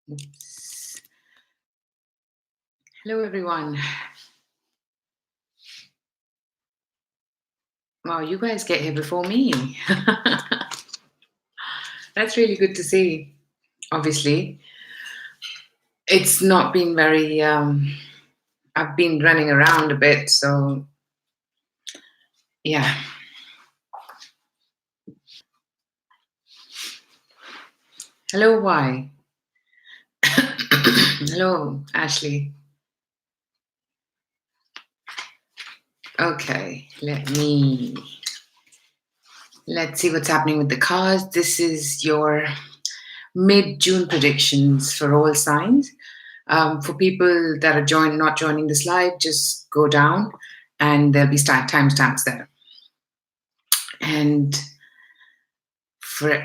Oops. Hello, everyone. Wow, you guys get here before me. That's really good to see. Obviously, it's not been very, I've been running around a bit, so yeah. Hello, why? Hello, Ashley. Okay, let's see what's happening with the cards. This is your mid-June predictions for all signs. For people that are not joining this live, just go down and there'll be timestamps there. And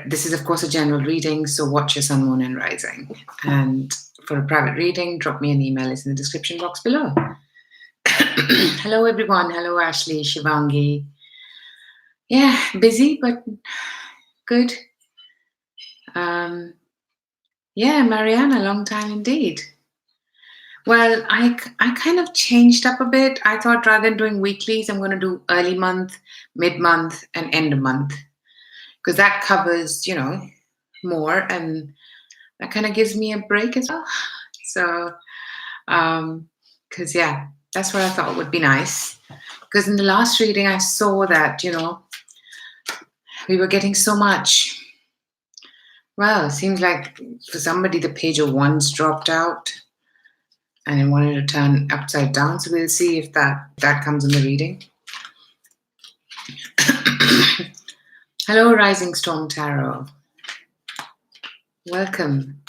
this is, of course, a general reading, so watch your sun, moon, and rising. And for a private reading, drop me an email. It's in the description box below. Hello, everyone. Hello, Ashley, Shivangi. Yeah, busy, but good. Yeah, Mariana, long time indeed. Well, I kind of changed up a bit. I thought rather than doing weeklies, I'm going to do early month, mid-month, and end of month. Because that covers, more, and that kind of gives me a break as well. So, because, yeah, that's what I thought would be nice. Because in the last reading, I saw that, we were getting so much. Well, it seems like for somebody, the page of wands dropped out and it wanted to turn upside down. So we'll see if that comes in the reading. Hello, Rising Storm Tarot. Welcome.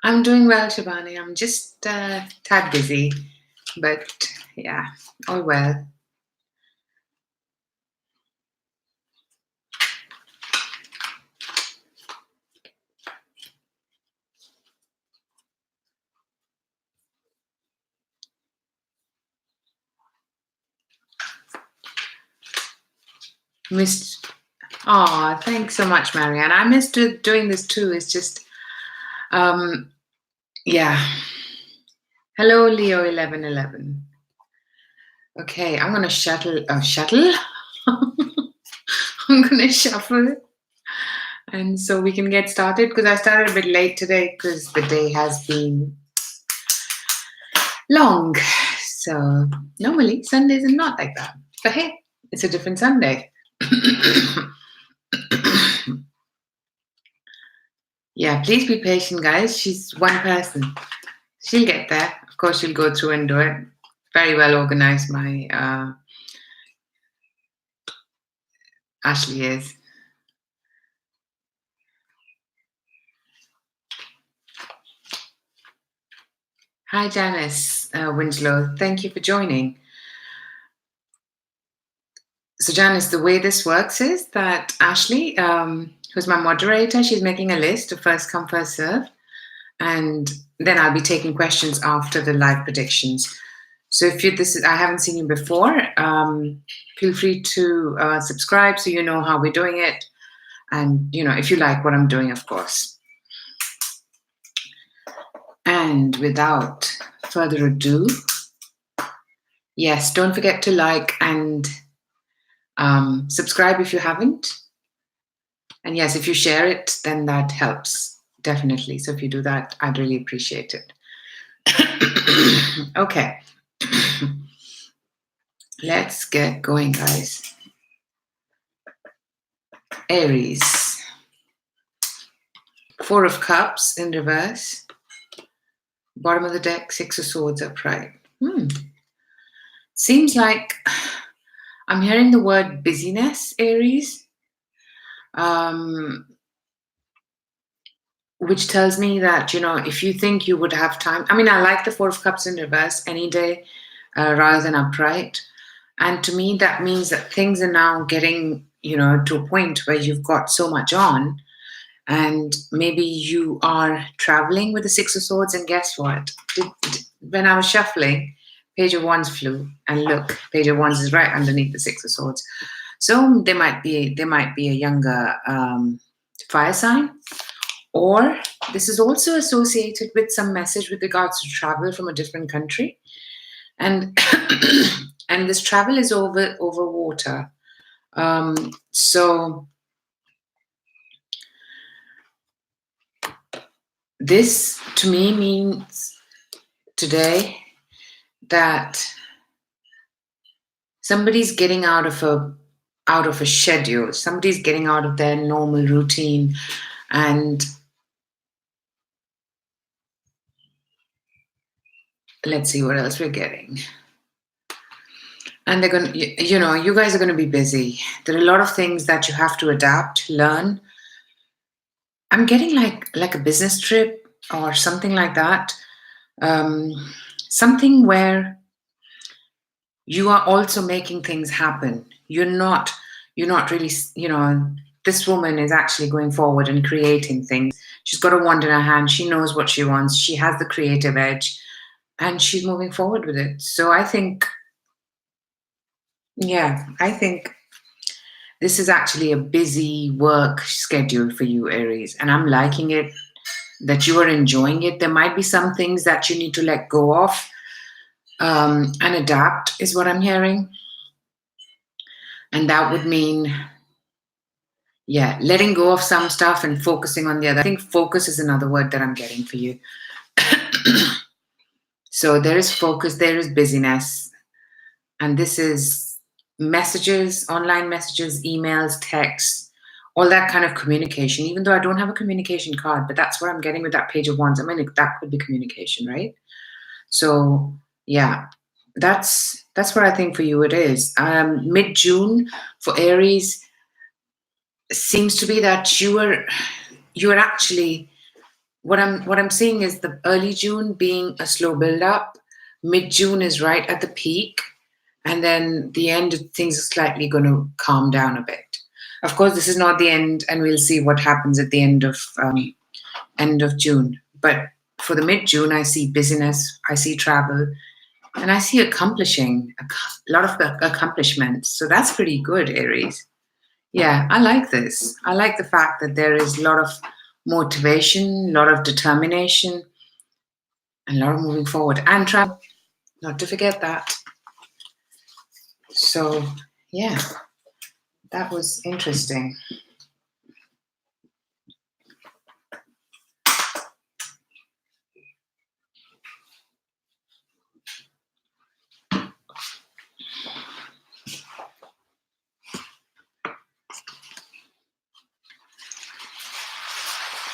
I'm doing well, Shivani. I'm just tad busy, but yeah, all well. Oh, thanks so much, Marianne. I missed doing this too. It's just, yeah. Hello, Leo 1111. Okay, I'm gonna shuttle. I'm gonna shuffle, and so we can get started. Because I started a bit late today because the day has been long. So normally Sundays are not like that, but hey, it's a different Sunday. Yeah, please be patient, guys. She's one person. She'll get there. Of course, she'll go through and do it. Very well organized, my Ashley is. Hi, Janice Winslow. Thank you for joining. So, Janice, the way this works is that Ashley, who's my moderator, she's making a list of first come, first serve. And then I'll be taking questions after the live predictions. So if I haven't seen you before, feel free to subscribe so you know how we're doing it. And, if you like what I'm doing, of course. And without further ado, yes, don't forget to like and subscribe if you haven't. And yes, if you share it, then that helps, definitely. So if you do that, I'd really appreciate it. Okay. Let's get going, guys. Aries. 4 of Cups in reverse. Bottom of the deck, 6 of Swords upright. Seems like I'm hearing the word busyness, Aries. Which tells me that, if you think you would have time. I mean, I like the 4 of Cups in reverse any day rather than upright. And to me, that means that things are now getting, to a point where you've got so much on. And maybe you are traveling with the 6 of Swords. And guess what? When I was shuffling, Page of Wands flew. And look, Page of Wands is right underneath the 6 of Swords. So there might be a younger fire sign. Or this is also associated with some message with regards to travel from a different country. And and this travel is over water. So this to me means today that somebody's getting out of a schedule. Somebody's getting out of their normal routine, and let's see what else we're getting. And they're going to, you guys are going to be busy. There are a lot of things that you have to adapt, learn. I'm getting like a business trip or something like that. Something where you are also making things happen. You're not really, this woman is actually going forward and creating things. She's got a wand in her hand. She knows what she wants. She has the creative edge, and she's moving forward with it. So I think this is actually a busy work schedule for you, Aries, and I'm liking it, that you are enjoying it. There might be some things that you need to let go of and adapt, is what I'm hearing. And that would mean, letting go of some stuff and focusing on the other. I think focus is another word that I'm getting for you. So there is focus, there is busyness, and this is messages, online messages, emails, texts, all that kind of communication, even though I don't have a communication card, but that's what I'm getting with that Page of Wands. I mean, that could be communication, right? So yeah, that's what I think for you it is. Mid-June for Aries seems to be that you are actually, what I'm seeing is the early June being a slow build up. Mid-June is right at the peak, and then the end of things are slightly going to calm down a bit. Of course, this is not the end, and we'll see what happens at the end of June. But for the mid-June, I see busyness, I see travel, and I see accomplishing a lot of accomplishments. So that's pretty good, Aries. Yeah, I like this. I like the fact that there is a lot of motivation, a lot of determination, and a lot of moving forward. And travel, not to forget that. So, yeah, that was interesting.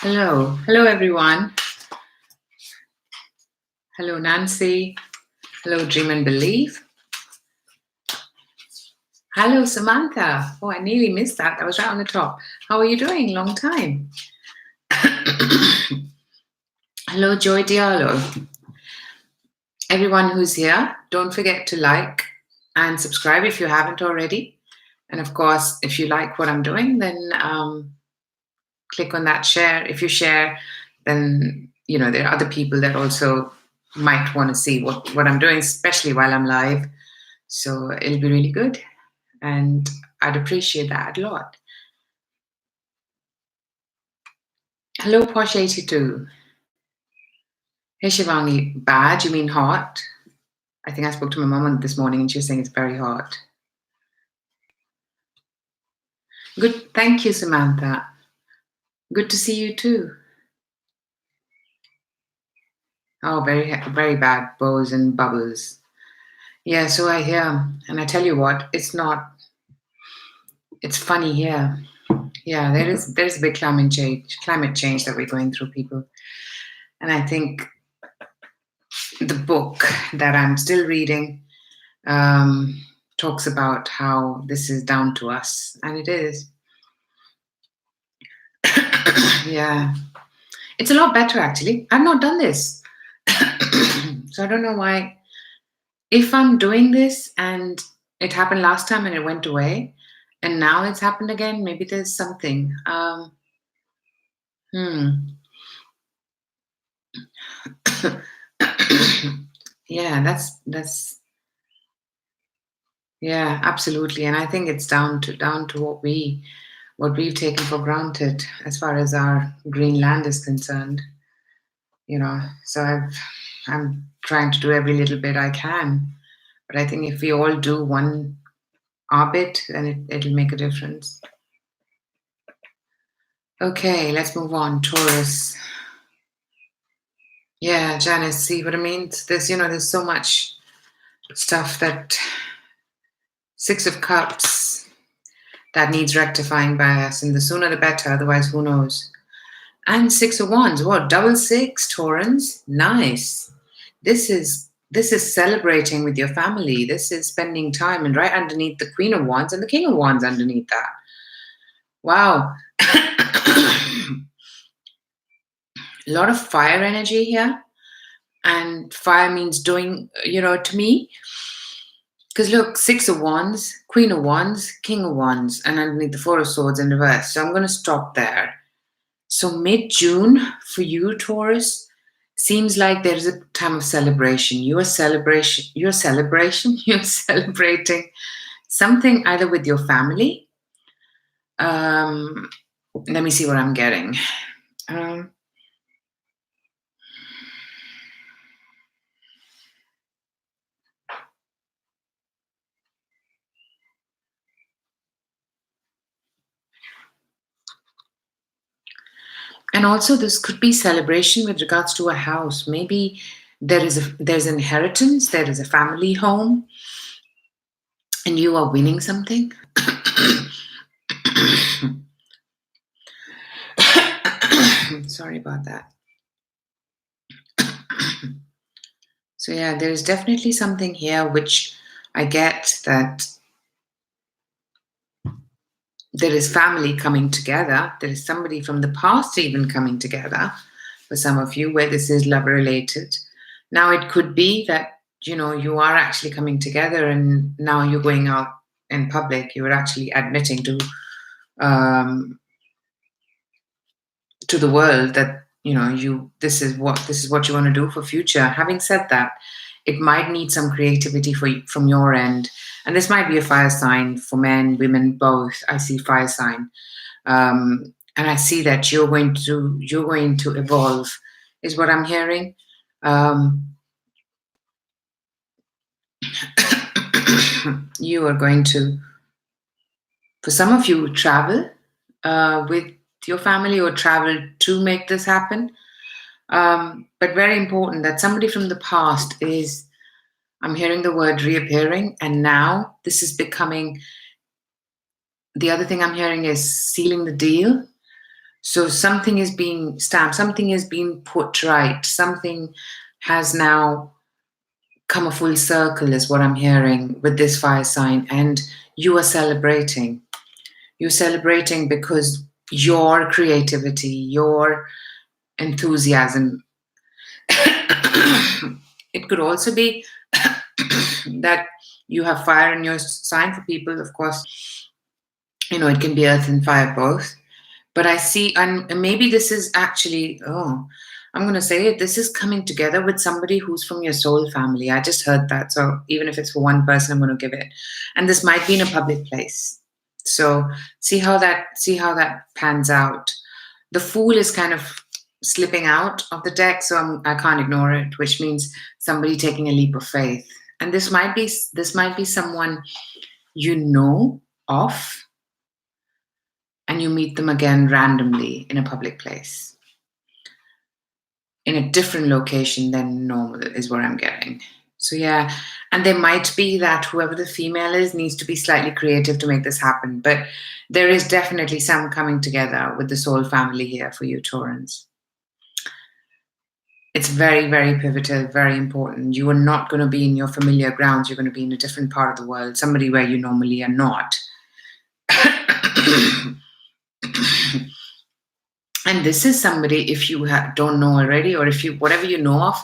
Hello everyone. Hello Nancy. Hello Dream and Believe. Hello Samantha. Oh, I nearly missed that. That was right on the top. How are you doing? Long time. Hello Joy Diallo. Everyone who's here, don't forget to like and subscribe if you haven't already. And of course, if you like what I'm doing, then click on that share. If you share, then there are other people that also might want to see what I'm doing, especially while I'm live. So it'll be really good, and I'd appreciate that a lot. Hello Posh82. Hey Shivangi, bad, you mean hot? I think I spoke to my mom this morning and she was saying it's very hot. Good, thank you Samantha. Good to see you too. Oh, very, very bad, bows and bubbles. Yeah, so I hear, and I tell you what, it's funny here. Yeah, there's a big climate change that we're going through, people. And I think the book that I'm still reading talks about how this is down to us, and it is. Yeah, it's a lot better actually. I've not done this. So I don't know why. If I'm doing this and it happened last time and it went away, and now it's happened again, maybe there's something. Yeah, that's yeah, absolutely. And I think it's down to what we've taken for granted as far as our green land is concerned. So I'm trying to do every little bit I can. But I think if we all do our bit, then it'll make a difference. Okay, let's move on. Taurus. Yeah, Janice, see what I mean? There's so much stuff that Six of Cups that needs rectifying by us, and the sooner the better, otherwise who knows. And Six of Wands, what? Double six, Taurans? Nice. This is celebrating with your family. This is spending time, and right underneath the Queen of Wands and the King of Wands underneath that. Wow. A lot of fire energy here. And fire means doing, to me. Because look, Six of Wands, Queen of Wands, King of Wands, and underneath the Four of Swords in reverse. So I'm going to stop there. So mid-June for you, Taurus, seems like there's a time of celebration. You're celebrating something either with your family. Let me see what I'm getting. And also this could be celebration with regards to a house. Maybe there's inheritance, there is a family home, and you are winning something. Sorry about that. So yeah, there's definitely something here which I get that there is family coming together. There is somebody from the past even coming together for some of you where this is love related. Now it could be that, you are actually coming together and now you're going out in public. You're actually admitting to the world that, this is what you want to do for future. Having said that, it might need some creativity from your end. And this might be a fire sign for men, women, both. I see fire sign. And I see that you're going to evolve, is what I'm hearing. You are going to, for some of you, travel with your family or travel to make this happen. But very important that somebody from the past is, I'm hearing the word reappearing, and now this is becoming, the other thing I'm hearing is sealing the deal. So something is being stamped, something is being put right, something has now come a full circle is what I'm hearing with this fire sign, and you are celebrating. You're celebrating because your creativity, your enthusiasm. It could also be that you have fire in your sign. For people, of course, it can be earth and fire both. But I see, and maybe this is actually, I'm going to say it, this is coming together with somebody who's from your soul family. I just heard that. So even if it's for one person, I'm going to give it. And this might be in a public place. So see how that pans out. The Fool is kind of slipping out of the deck, so I can't ignore it, which means somebody taking a leap of faith. And this might be someone you know of, and you meet them again randomly in a public place, in a different location than normal, is what I'm getting. So yeah, and there might be that whoever the female is needs to be slightly creative to make this happen, but there is definitely some coming together with the soul family here for you, Taurans. It's very, very pivotal, very important. You are not going to be in your familiar grounds. You're going to be in a different part of the world, somebody where you normally are not. And this is somebody, if you don't know already, or if you, whatever you know of,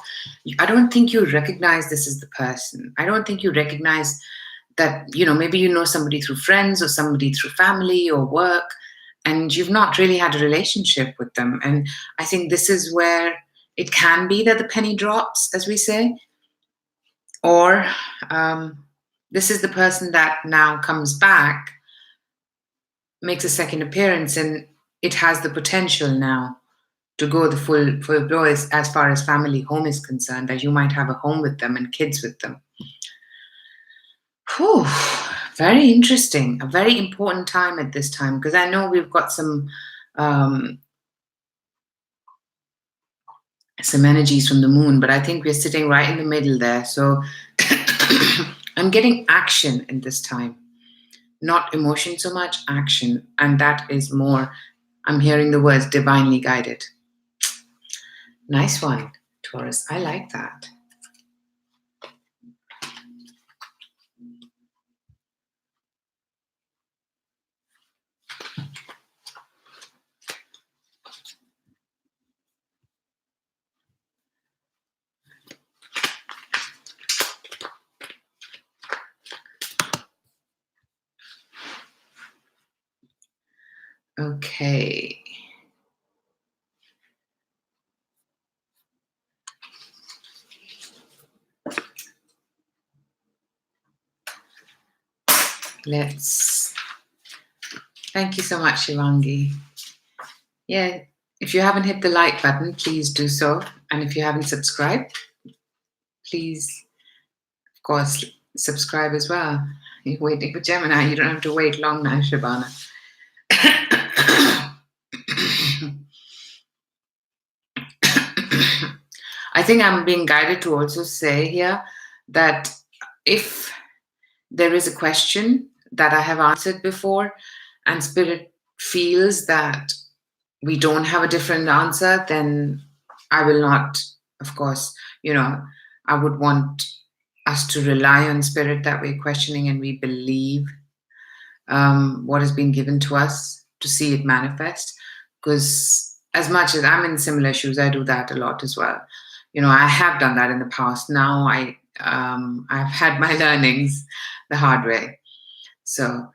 I don't think you recognize this as the person. I don't think you recognize that, maybe you know somebody through friends or somebody through family or work, and you've not really had a relationship with them. And I think this is where it can be that the penny drops, as we say, or this is the person that now comes back makes a second appearance, and it has the potential now to go the full blow as far as family home is concerned, that you might have a home with them and kids with them. Whew, very interesting. A very important time at this time, because I know we've got some energies from the moon, but I think we're sitting right in the middle there. So I'm getting action in this time, not emotion so much, action. And that is more, I'm hearing the words divinely guided. Nice one, Taurus. I like that. Okay. Thank you so much, Shivangi. Yeah, if you haven't hit the like button, please do so. And if you haven't subscribed, please, of course, subscribe as well. You're waiting for Gemini. You don't have to wait long now, Shabana. I think I'm being guided to also say here that if there is a question that I have answered before and Spirit feels that we don't have a different answer, then I will not, of course, I would want us to rely on Spirit that we're questioning and we believe what has been given to us to see it manifest. Because as much as I'm in similar shoes, I do that a lot as well. I have done that in the past. Now I've had my learnings the hard way. So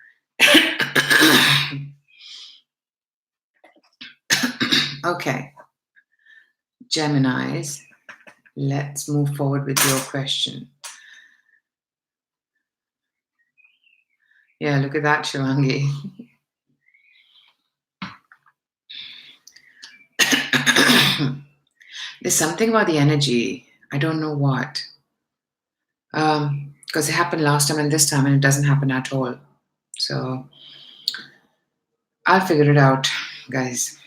okay, Geminis, let's move forward with your question. Yeah, look at that, Shivangi. There's something about the energy. I don't know what. Because it happened last time and this time, and it doesn't happen at all. So I'll figure it out, guys.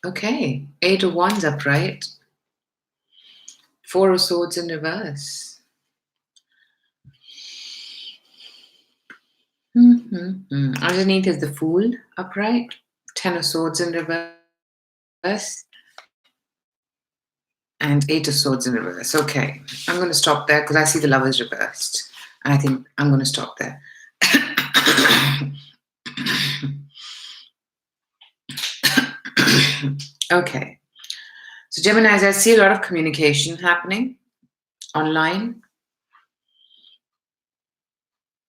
Okay, 8 of Wands upright. 4 of Swords in reverse. Underneath is the Fool upright. 10 of Swords in reverse. And 8 of Swords in reverse. Okay, I'm going to stop there because I see the Lovers reversed. And I think I'm going to stop there. Okay. So Geminis, I see a lot of communication happening online.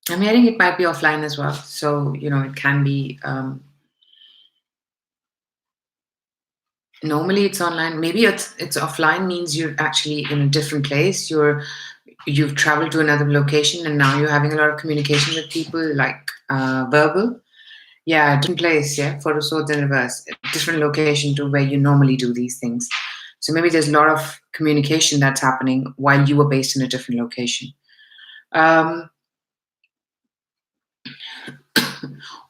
I'm hearing it might be offline as well. So, it can be... normally it's online. Maybe it's offline means you're actually in a different place. You've traveled to another location and now you're having a lot of communication with people, like verbal. Yeah, different place. Yeah, 4 of Swords in reverse, different location to where you normally do these things. So maybe there's a lot of communication that's happening while you were based in a different location.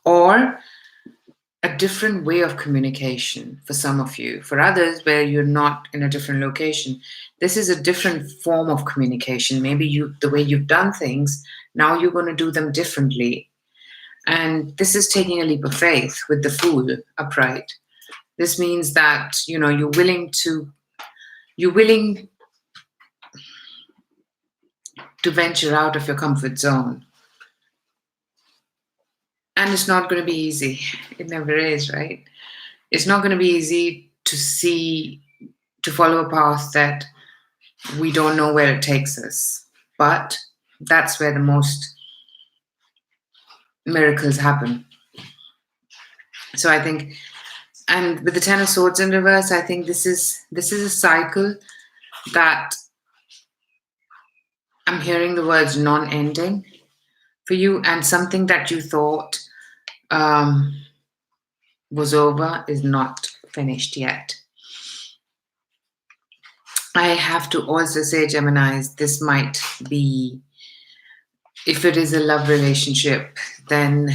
Or a different way of communication for some of you. For others, where you're not in a different location, this is a different form of communication. Maybe the way you've done things, now you're going to do them differently. And this is taking a leap of faith with the Fool upright. This means that, you're willing to venture out of your comfort zone. And it's not going to be easy. It never is, right? It's not going to be easy to follow a path that we don't know where it takes us. But that's where the most miracles happen. So I think, and with the 10 of Swords in reverse, I think this is a cycle that I'm hearing the words non-ending for you, and something that you thought was over is not finished yet. I have to also say, Geminis, this might be, if it is a love relationship, then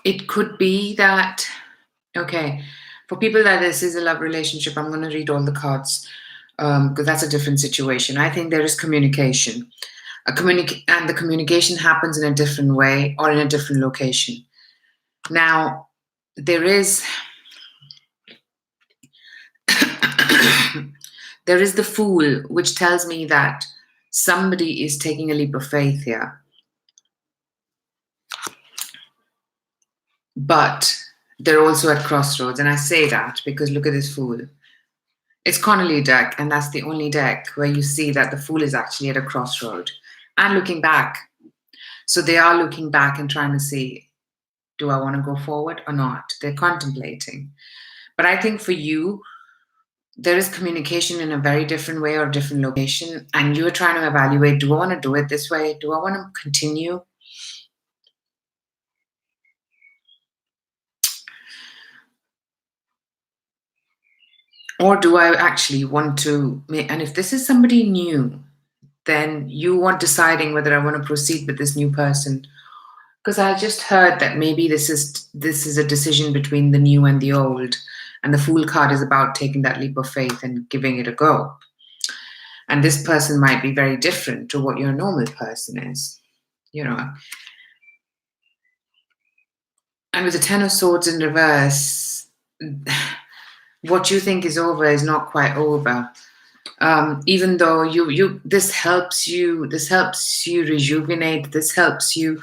it could be that, okay, for people that this is a love relationship, I'm going to read all the cards because that's a different situation. I think there is communication. And the communication happens in a different way or in a different location. Now, there is there is the Fool, which tells me that somebody is taking a leap of faith here. But they're also at crossroads. And I say that because look at this Fool. It's Connolly deck, and that's the only deck where you see that the Fool is actually at a crossroad and looking back. So they are looking back and trying to see, do I want to go forward or not? They're contemplating. But I think for you, there is communication in a very different way or different location, and you're trying to evaluate, do I want to do it this way? Do I want to continue? Or do I actually want to, and if this is somebody new, then you are deciding whether I want to proceed with this new person. Because I just heard that maybe this is a decision between the new and the old. And the Fool card is about taking that leap of faith and giving it a go. And this person might be very different to what your normal person is, you know. And with the Ten of Swords in reverse, what you think is over is not quite over. Even though this helps you rejuvenate, this helps you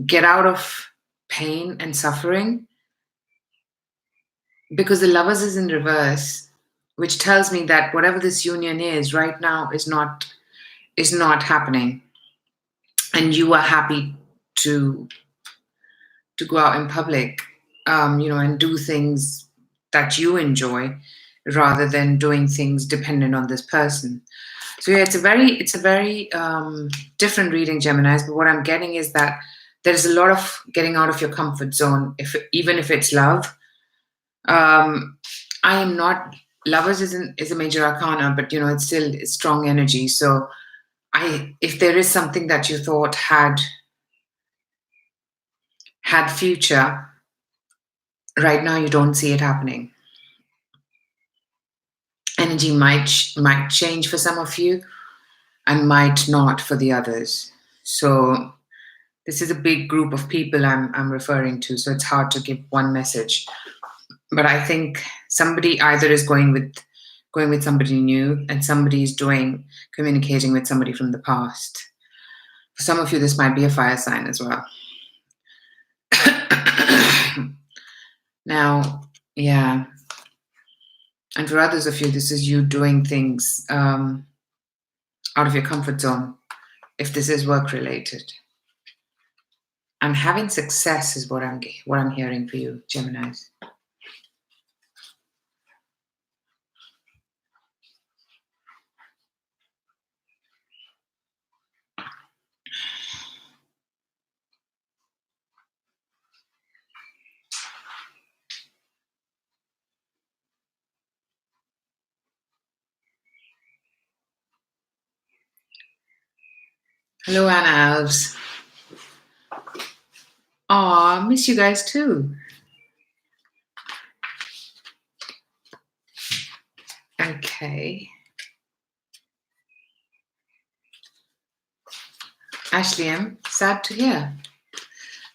get out of pain and suffering. Because the Lovers is in reverse, which tells me that whatever this union is right now is not happening. And you are happy to go out in public, and do things that you enjoy rather than doing things dependent on this person. So yeah, it's a very different reading, Geminis, but what I'm getting is that there's a lot of getting out of your comfort zone, even if it's love. I am not, Lovers is a major arcana, but it's still strong energy. So if there is something that you thought had future, right now you don't see it happening. Energy might change for some of you and might not for the others. So this is a big group of people I'm referring to, so it's hard to give one message. But I think somebody either is going with somebody new, and somebody is communicating with somebody from the past. For some of you, this might be a fire sign as well. Now, yeah. And for others of you, this is you doing things out of your comfort zone, if this is work related. And having success is what I'm hearing for you, Geminis. Hello, Anna Alves. Aw, miss you guys too. Okay. Ashley, I'm sad to hear.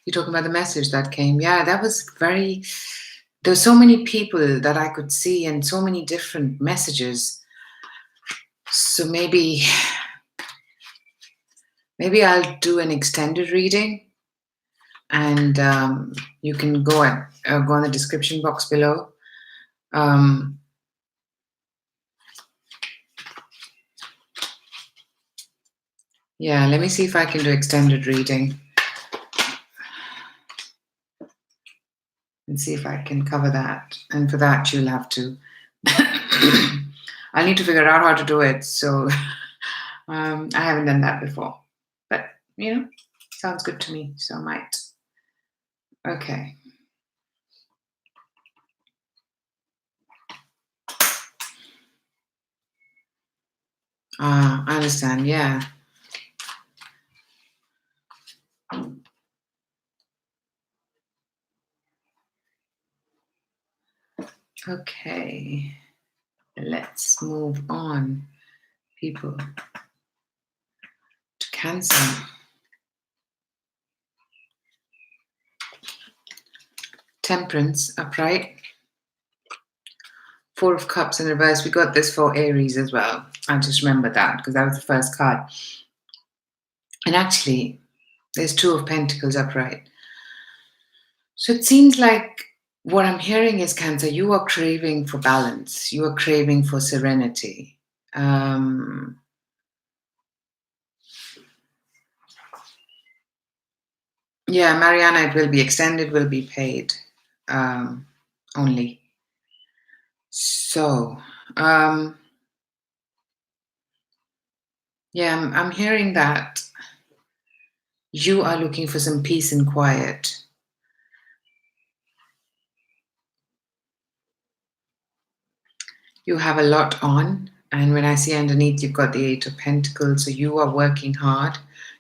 You're talking about the message that came. Yeah, that was there's so many people that I could see and so many different messages. So maybe I'll do an extended reading, and you can go in the description box below. Yeah, let me see if I can do extended reading and see if I can cover that. And for that, you'll have to I need to figure out how to do it. So I haven't done that before, but sounds good to me, so I might. Okay. I understand. Yeah. Okay. Let's move on, people, to Cancer. Temperance upright. Four of Cups in reverse. We got this for Aries as well. I just remember that because that was the first card. And actually, there's Two of Pentacles upright. So it seems like what I'm hearing is, Cancer, you are craving for balance. You are craving for serenity. Yeah, Mariana, it will be extended, will be paid only. So, yeah, I'm hearing that you are looking for some peace and quiet. You have a lot on, and when I see underneath, you've got the Eight of Pentacles, so you are working hard.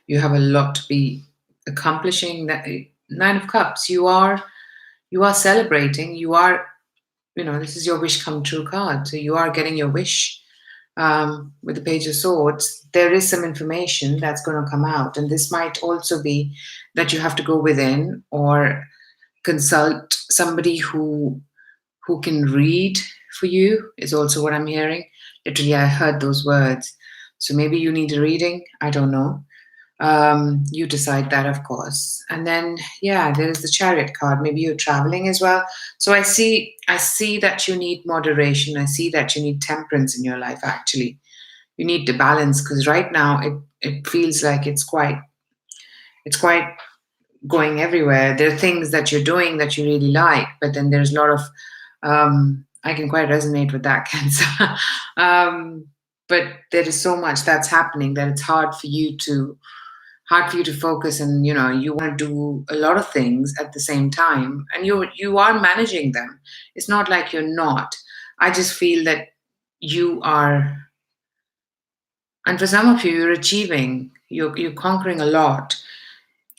You have a lot to be accomplishing. That Nine of Cups, you are celebrating. You are, this is your wish come true card, so you are getting your wish. With the Page of Swords, there is some information that's going to come out, and this might also be that you have to go within or consult somebody who can read for you, is also what I'm hearing. Literally, I heard those words. So maybe you need a reading. I don't know. You decide that, of course. And then, yeah, there is the Chariot card. Maybe you're traveling as well. So I see that you need moderation. I see that you need temperance in your life, actually. You need the balance, because right now it feels like it's quite going everywhere. There are things that you're doing that you really like, but then there's a lot of I can quite resonate with that, Cancer. But there is so much that's happening that it's hard for you to focus, and you want to do a lot of things at the same time, and you are managing them. It's not like you're not. I just feel that you are, and for some of you, you're achieving, you're conquering a lot,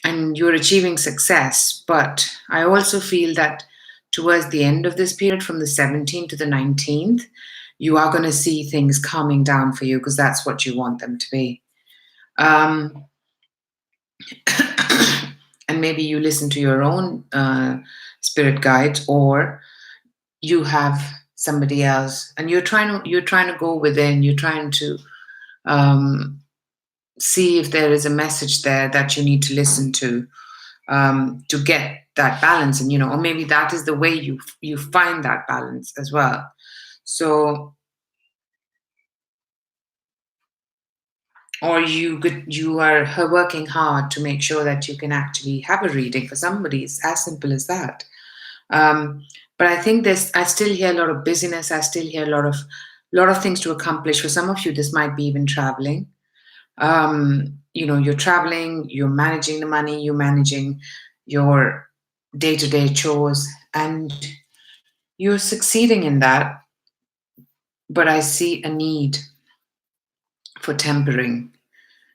and you're achieving success. But I also feel that towards the end of this period, from the 17th to the 19th, you are going to see things calming down for you, because that's what you want them to be. And maybe you listen to your own spirit guides, or you have somebody else, and you're trying to go within. You're trying to see if there is a message there that you need to listen to get that balance, and or maybe that is the way you find that balance as well. So, or you are working hard to make sure that you can actually have a reading for somebody. It's as simple as that. But I think I still hear a lot of busyness. I still hear a lot of things to accomplish. For some of you, this might be even traveling. You're traveling, you're managing the money, you're managing your day-to-day chores, and you're succeeding in that. But I see a need for tempering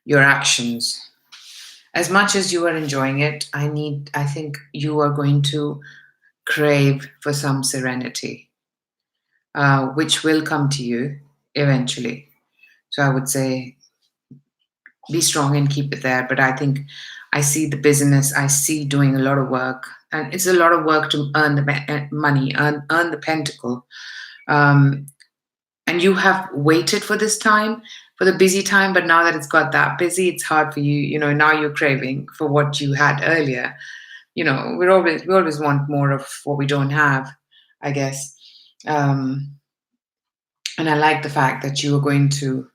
your actions. As much as you are enjoying it, I think you are going to crave for some serenity, which will come to you eventually. So I would say be strong and keep it there. But I think I see the business, I see doing a lot of work, and it's a lot of work to earn the money, earn the pentacle. And you have waited for this time, for the busy time, but now that it's got that busy, it's hard for you. Now you're craving for what you had earlier. We always want more of what we don't have, I guess. And I like the fact that you're going to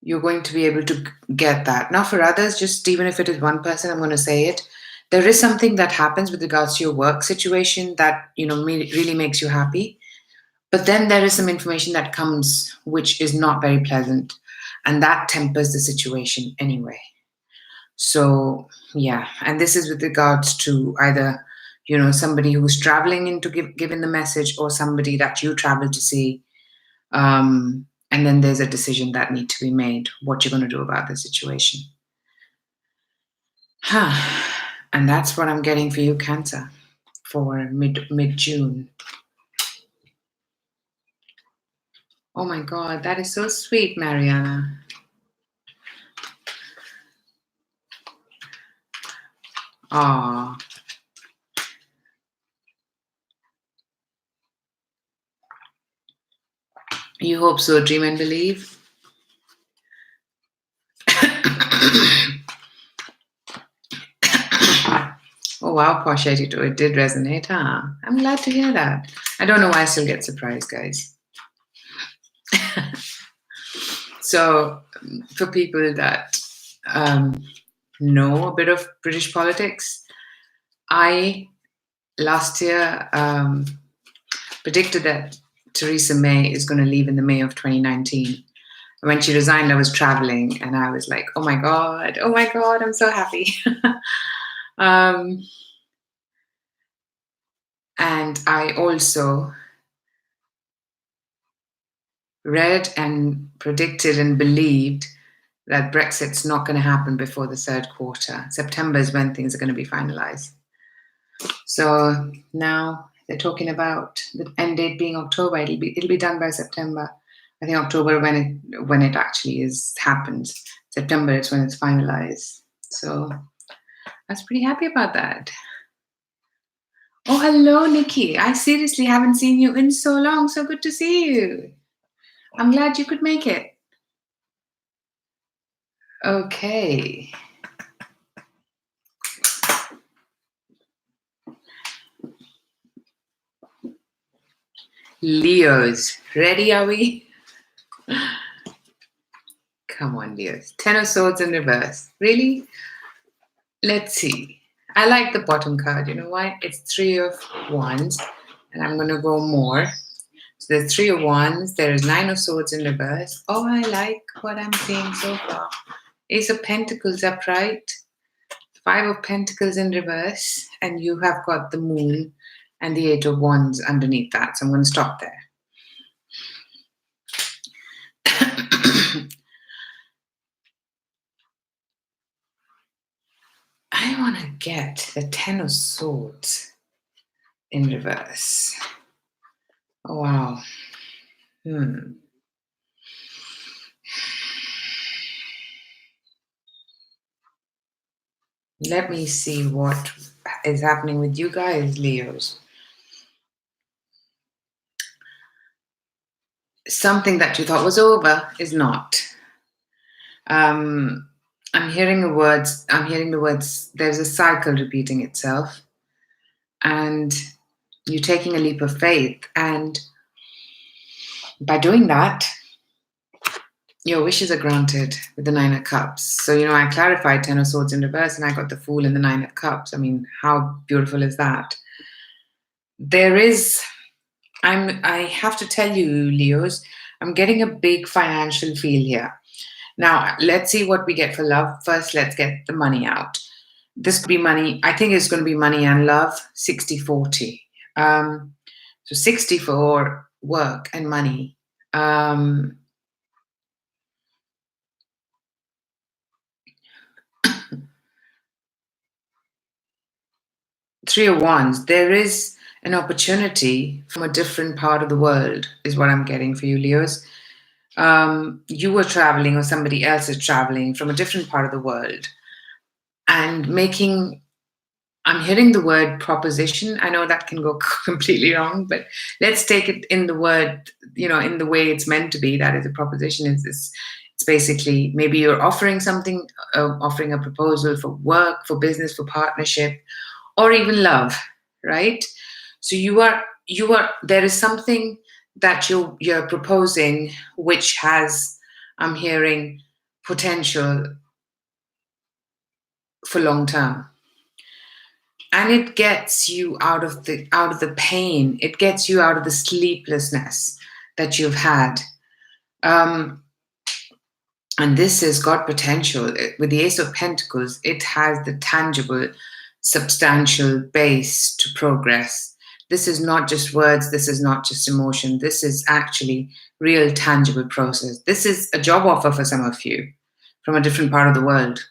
be able to get that. Now, for others, just even if it is one person, I'm going to say it. There is something that happens with regards to your work situation that really makes you happy. But then there is some information that comes which is not very pleasant. and that tempers the situation anyway. So yeah, and this is with regards to either somebody who's traveling into giving the message, or somebody that you travel to see, and then there's a decision that needs to be made, what you're going to do about the situation. And that's what I'm getting for you, Cancer, for mid-June. Oh my God, that is so sweet, Mariana. Ah, you hope so, dream and believe. Oh wow, Posh 82, it did resonate, huh? I'm glad to hear that. I don't know why I still get surprised, guys. So, for people that know a bit of British politics, I last year predicted that Theresa May is going to leave in the May of 2019. When she resigned, I was traveling, and I was like, oh my God, I'm so happy. And I also read and predicted and believed that Brexit's not going to happen before the third quarter. September is when things are going to be finalized. So now they're talking about the end date being October. It'll be done by September. I think October when it actually happens. September is when it's finalized. So I was pretty happy about that. Oh, hello, Nikki. I seriously haven't seen you in so long. So good to see you. I'm glad you could make it. Okay. Leos. Ready, are we? Come on, Leos. 10 of Swords in reverse. Really? Let's see. I like the bottom card. You know why? It's 3 of Wands. And I'm going to go more. So there's 3 of Wands. There's 9 of Swords in reverse. Oh, I like what I'm seeing so far. Ace of Pentacles upright. 5 of Pentacles in reverse. And you have got the Moon and the 8 of Wands underneath that. So I'm going to stop there. I want to get the 10 of Swords in reverse. Oh, wow. Let me see what is happening with you guys, Leos. Something that you thought was over is not. I'm hearing the words. There's a cycle repeating itself, and you're taking a leap of faith. And by doing that, your wishes are granted with the 9 of Cups. So, I clarified 10 of Swords in reverse, and I got the Fool and the 9 of Cups. I mean, how beautiful is that? I have to tell you, Leos, I'm getting a big financial feel here. Now, let's see what we get for love. First, let's get the money out. This could be money. I think it's going to be money and love, 60-40. So 60 for work and money. 3 of Wands. There is an opportunity from a different part of the world, is what I'm getting for you, Leos. You were traveling, or somebody else is traveling from a different part of the world, and I'm hearing the word proposition. I know that can go completely wrong, but let's take it in the word, in the way it's meant to be. That is a proposition. It's basically maybe you're offering something, offering a proposal for work, for business, for partnership, or even love, right? So there is something that you're proposing, which has, I'm hearing, potential for long term. And it gets you out of the pain. It gets you out of the sleeplessness that you've had. And this has got potential. With the Ace of Pentacles, it has the tangible, substantial base to progress. This is not just words, this is not just emotion, this is actually real tangible process. This is a job offer for some of you from a different part of the world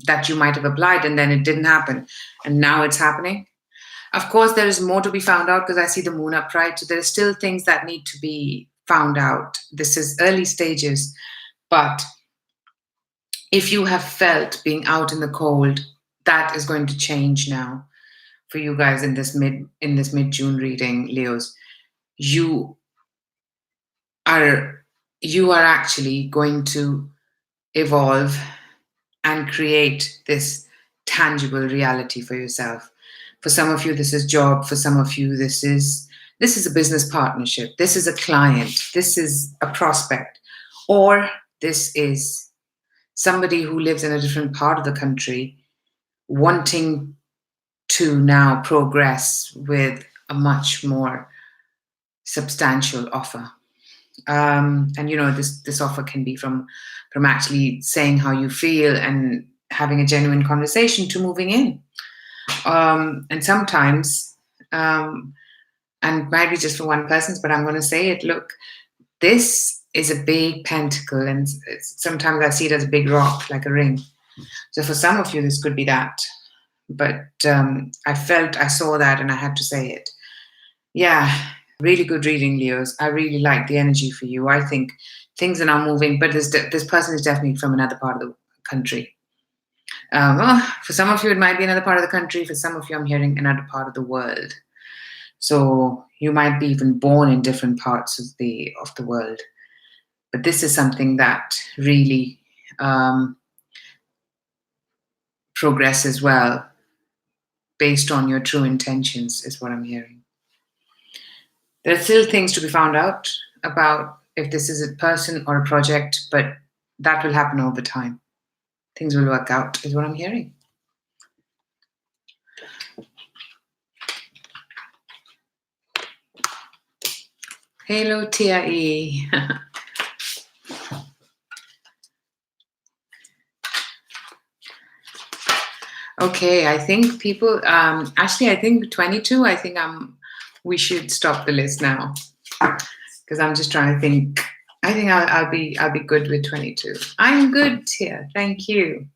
that you might have applied and then it didn't happen. And now it's happening. Of course, there is more to be found out because I see the moon upright. So there are still things that need to be found out. This is early stages, but if you have felt being out in the cold, that is going to change now for you guys in this mid-June reading, Leos. You are actually going to evolve and create this tangible reality for yourself. For some of you, this is job. For some of you, this is a business partnership. This is a client. This is a prospect. Or this is somebody who lives in a different part of the country wanting to now progress with a much more substantial offer. And this offer can be from actually saying how you feel and having a genuine conversation to moving in. And sometimes, and might be just for one person, but I'm going to say it. Look, this is a big pentacle, and sometimes I see it as a big rock, like a ring. So for some of you, this could be that. But I saw that, and I had to say it. Yeah, really good reading, Leos. I really like the energy for you. I think things are now moving, but this person is definitely from another part of the country. For some of you, it might be another part of the country. For some of you, I'm hearing another part of the world. So you might be even born in different parts of the world. But this is something that really progresses well based on your true intentions, is what I'm hearing. There are still things to be found out about if this is a person or a project, but that will happen over time. Things will work out, is what I'm hearing. Hello, Tia E. Okay, I think people, Ashley, I think 22, I think we should stop the list now because I'm just trying to think. I think I'll be good with 22. I'm good, Tia. Thank you.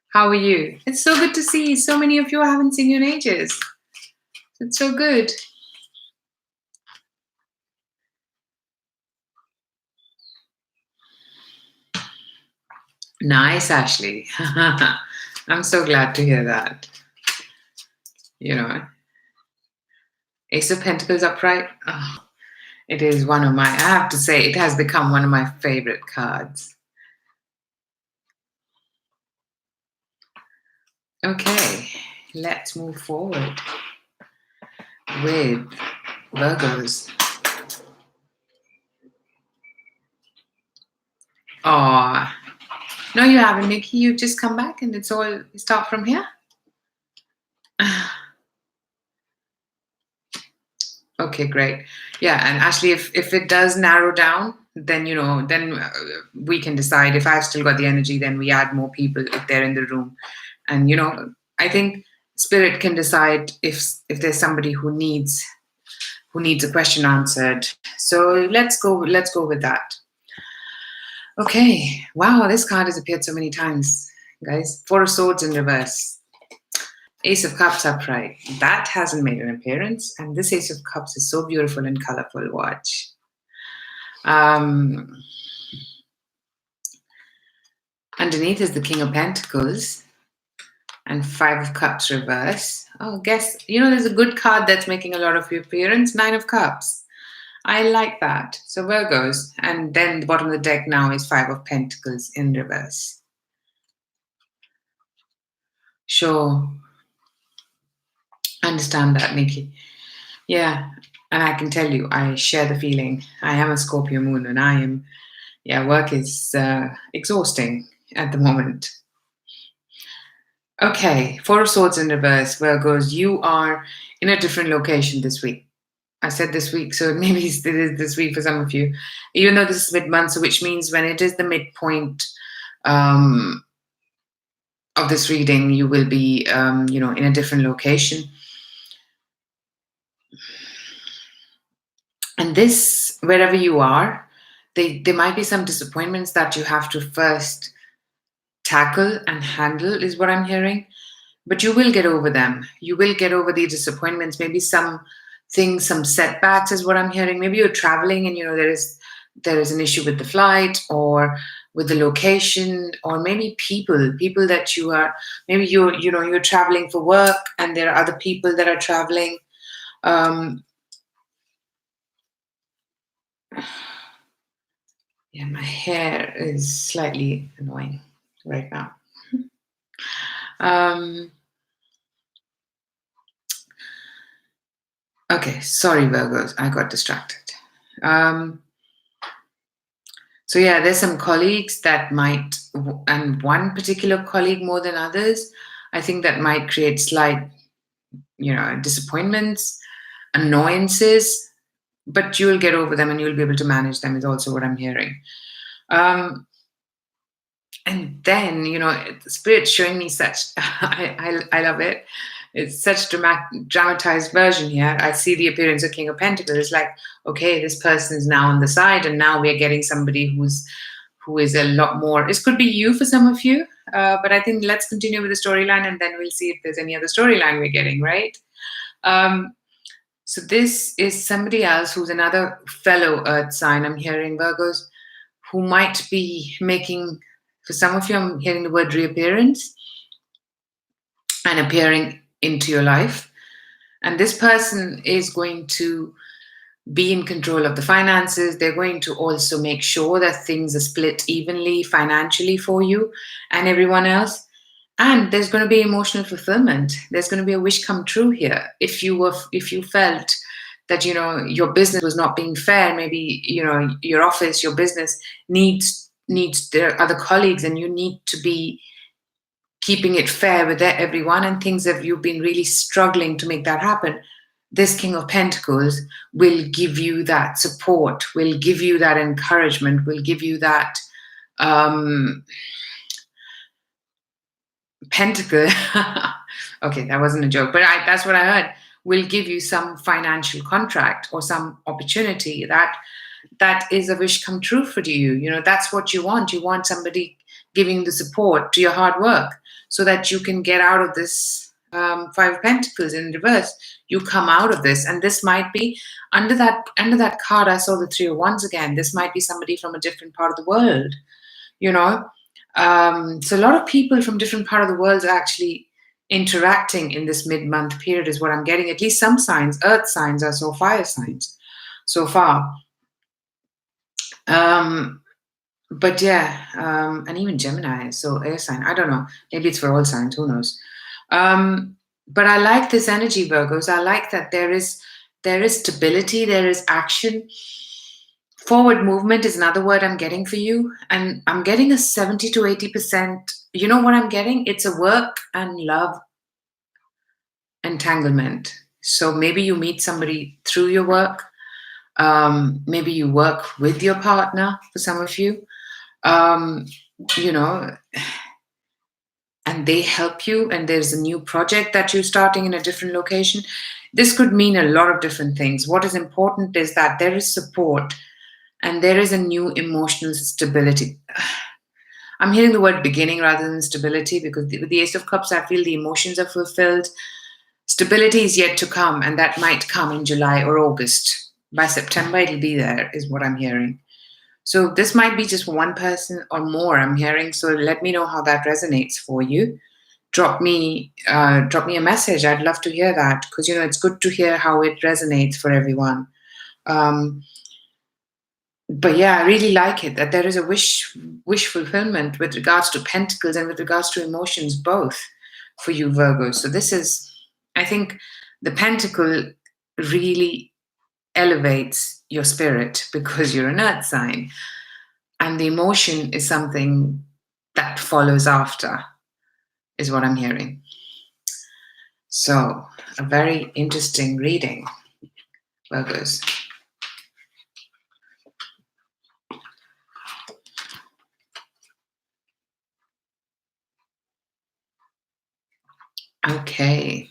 How are you? It's so good to see so many of you I haven't seen you in ages. It's so good. Nice, Ashley. I'm so glad to hear that. Ace of Pentacles upright. Oh, it is one of I have to say, it has become one of my favorite cards. Okay, let's move forward with Virgos. Oh, no, you haven't, Nikki. You've just come back and it's all start from here. Okay, great. Yeah, and Ashley, if it does narrow down, then we can decide. If I've still got the energy, then we add more people if they're in the room. And I think Spirit can decide if there's somebody who needs a question answered. So let's go with that. Okay. Wow, this card has appeared so many times, guys. Four of Swords in reverse. Ace of Cups upright. That hasn't made an appearance. And this Ace of Cups is so beautiful and colorful. Watch. Underneath is the King of Pentacles and Five of Cups reverse. Oh, guess, there's a good card that's making a lot of appearance. Nine of Cups. I like that. So Virgos. And then the bottom of the deck now is Five of Pentacles in reverse. Sure. Understand that, Nikki. Yeah, and I can tell you, I share the feeling. I am a Scorpio moon, and work is exhausting at the moment. Okay, Four of Swords in reverse, Virgos. You are in a different location this week. I said this week, so maybe it is this week for some of you. Even though this is mid-month, so which means when it is the midpoint of this reading, you will be, in a different location. And this, wherever you are, there might be some disappointments that you have to first tackle and handle, is what I'm hearing. But you will get over them. You will get over the disappointments. Maybe some things, some setbacks, is what I'm hearing. Maybe you're traveling and there is an issue with the flight or with the location, or maybe people that you are. Maybe you're traveling for work and there are other people that are traveling. Yeah, my hair is slightly annoying right now. Okay, sorry, Virgos, I got distracted. So yeah, there's some colleagues that might, and one particular colleague more than others, I think that might create slight, disappointments, annoyances, but you'll get over them and you'll be able to manage them, is also what I'm hearing. And then, the spirit's showing me such, I love it. It's such dramatized version here. I see the appearance of King of Pentacles. It's like, okay, this person is now on the side, and now we're getting somebody who is a lot more. This could be you for some of you, but I think let's continue with the storyline, and then we'll see if there's any other storyline we're getting, right? So this is somebody else who's another fellow Earth sign. I'm hearing, Virgos, who might be making, for some of you, I'm hearing the word reappearance and appearing into your life. And this person is going to be in control of the finances. They're going to also make sure that things are split evenly financially for you and everyone else. And there's going to be emotional fulfillment. There's going to be a wish come true here. If you felt that your business was not being fair, maybe your office, your business needs their other colleagues, and you need to be keeping it fair with everyone, and things that you've been really struggling to make that happen. This King of Pentacles will give you that support, will give you that encouragement, will give you that pentacle. Okay, that wasn't a joke, but that's what I heard. Will give you some financial contract or some opportunity that is a wish come true for you. That's what you want. You want somebody giving the support to your hard work so that you can get out of this Five of Pentacles in reverse. You come out of this, and this might be under that card. I saw the Three of Wands again. This might be somebody from a different part of the world. So a lot of people from different part of the world are actually interacting in this mid-month period, is what I'm getting. At least some signs, earth signs, are so fire signs so far. But yeah, and even Gemini, so air sign. I don't know. Maybe it's for all signs. Who knows? But I like this energy, Virgos. I like that there is stability, there is action. Forward movement is another word I'm getting for you, and I'm getting a 70 to 80%. You know what I'm getting? It's a work and love entanglement. So maybe you meet somebody through your work. Maybe you work with your partner, for some of you. And they help you, and there's a new project that you're starting in a different location. This could mean a lot of different things. What is important is that there is support and there is a new emotional stability. I'm hearing the word beginning rather than stability, because with the Ace of Cups, I feel the emotions are fulfilled. Stability is yet to come, and that might come in July or August. By September, it'll be there, is what I'm hearing. So this might be just one person or more, I'm hearing. So let me know how that resonates for you. Drop me a message. I'd love to hear that, because it's good to hear how it resonates for everyone. But yeah, I really like it that there is a wish fulfillment with regards to pentacles and with regards to emotions, both for you, Virgos. So this is, I think, the pentacle really elevates your spirit because you're an earth sign, and the emotion is something that follows after, is what I'm hearing. So a very interesting reading, Virgos. Okay.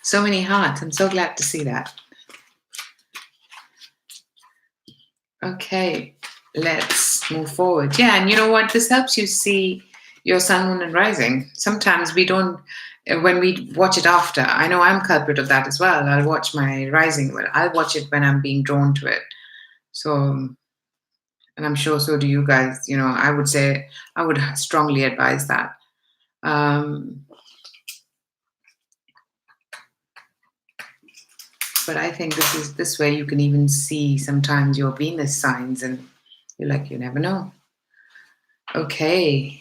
So many hearts. I'm so glad to see that. Okay, let's move forward. Yeah, and you know what? This helps you see your sun, moon, and rising. Sometimes we don't, when we watch it after. I know I'm culprit of that as well. I'll watch my rising, but I'll watch it when I'm being drawn to it. So, and I'm sure so do you guys. You know, I would say, I would strongly advise that. But I think this way you can even see sometimes your Venus signs, and you're like, you never know. Okay,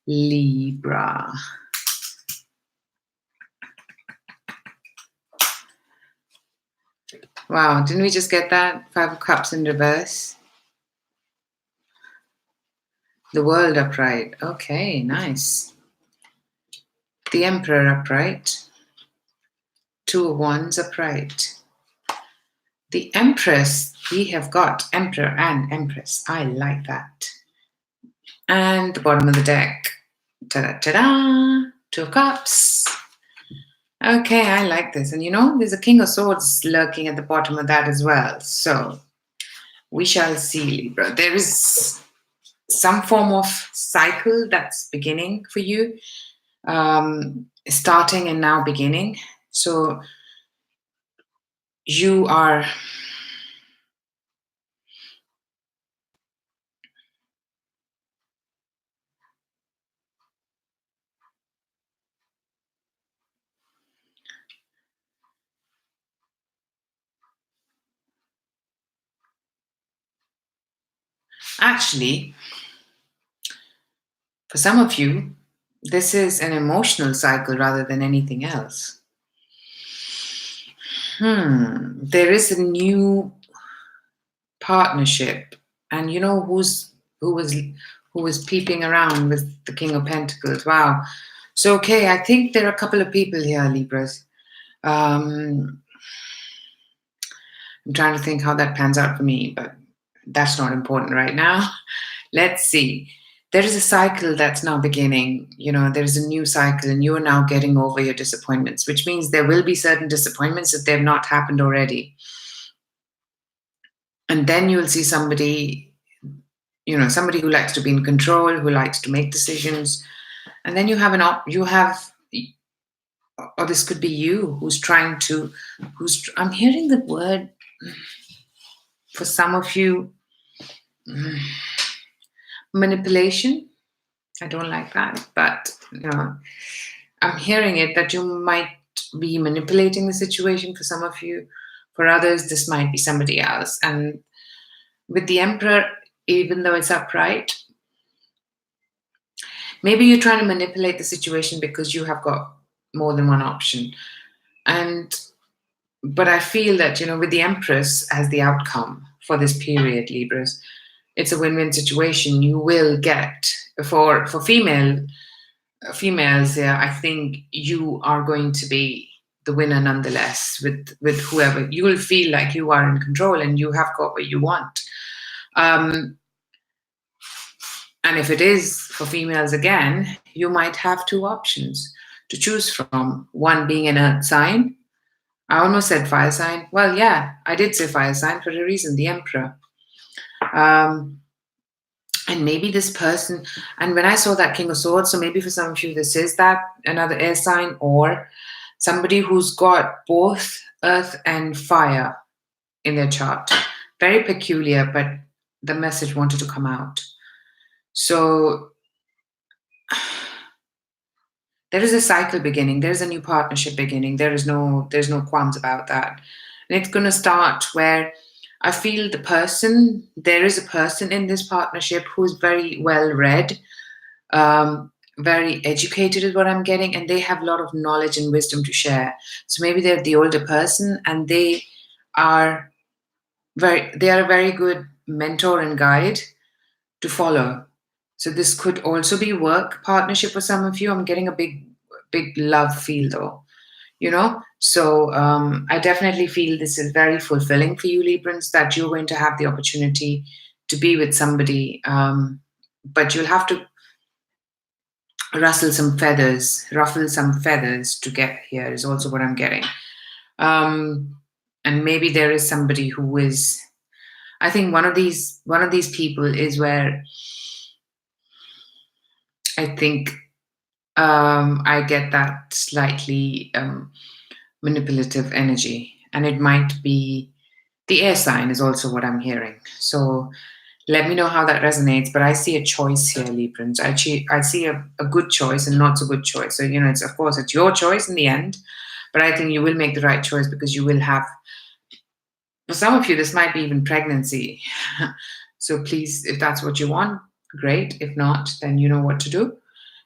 Libra. Wow, didn't we just get that? Five of Cups in reverse. The World upright. Okay, nice. The Emperor upright. Two of Wands upright. The Empress. We have got Emperor and Empress. I like that. And the bottom of the deck. Ta-da, ta-da. Two of Cups. Okay, I like this. And you know, there's a King of Swords lurking at the bottom of that as well. So we shall see, Libra. There is some form of cycle that's beginning for you, starting and now beginning. So you are actually, for some of you, this is an emotional cycle rather than anything else. There is a new partnership, and you know who was peeping around with the King of Pentacles. Wow. So okay, I think there are a couple of people here, Libras. I'm trying to think how that pans out for me, but that's not important right now. Let's see. There is a cycle that's now beginning. You know, there is a new cycle, and you are now getting over your disappointments, which means there will be certain disappointments if they've not happened already. And then you'll see somebody, you know, somebody who likes to be in control, who likes to make decisions. And then you have or this could be you I'm hearing the word for some of you, manipulation. I don't like that, but you know, I'm hearing it that you might be manipulating the situation for some of you. For others, this might be somebody else. And with the Emperor, even though it's upright, maybe you're trying to manipulate the situation because you have got more than one option. But I feel that, you know, with the Empress as the outcome for this period, Libras, it's a win-win situation. You will get for females here. I think you are going to be the winner nonetheless. With whoever, you will feel like you are in control and you have got what you want. And if it is for females again, you might have two options to choose from. One being an earth sign. I almost said fire sign. Well, yeah, I did say fire sign for a reason, the Emperor. And maybe this person, and when I saw that King of Swords, so maybe for some of you this is that, another air sign, or somebody who's got both earth and fire in their chart. Very peculiar, but the message wanted to come out. So there is a cycle beginning. There's a new partnership beginning. There's no qualms about that. And it's going to start where I feel there is a person in this partnership who is very well read, very educated is what I'm getting, and they have a lot of knowledge and wisdom to share. So maybe they're the older person, and they are a very good mentor and guide to follow. So this could also be work partnership for some of you. I'm getting a big love feel though, you know. So I definitely feel this is very fulfilling for you, Librans, that you're going to have the opportunity to be with somebody, but you'll have to ruffle some feathers to get here, is also what I'm getting. And maybe there is somebody who is, I think one of these people is where I think I get that slightly manipulative energy, and it might be the air sign is also what I'm hearing. So let me know how that resonates. But I see a choice here, Librans. I see a good choice and not so good choice. So, it's, of course, it's your choice in the end, but I think you will make the right choice, because you will have, for some of you, this might be even pregnancy. So please, if that's what you want, great. If not, then you know what to do.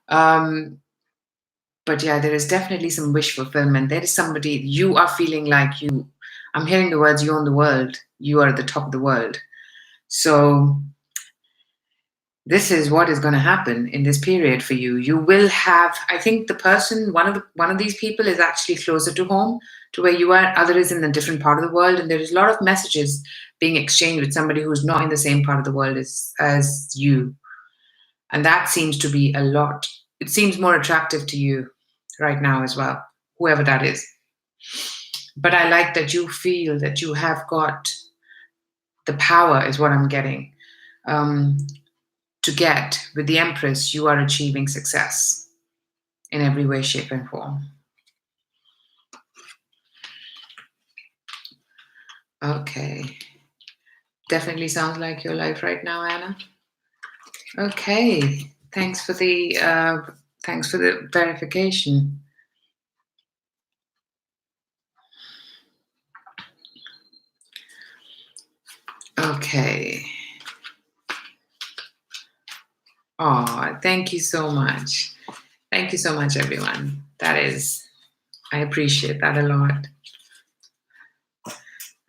But yeah, there is definitely some wish fulfillment. There is somebody, you are feeling like I'm hearing the words, you own the world. You are at the top of the world. So this is what is going to happen in this period for you. You will have, I think the person, one of these people is actually closer to home, to where you are. Other is in a different part of the world. And there is a lot of messages being exchanged with somebody who's not in the same part of the world as you. And that seems to be a lot. It seems more attractive to you right now as well, whoever that is. But I like that you feel that you have got the power, is what I'm getting. To get with the Empress, you are achieving success in every way, shape, and form. Okay. Definitely sounds like your life right now, Anna. Okay. Thanks for the verification. Okay. Oh, thank you so much. Thank you so much, everyone. I appreciate that a lot.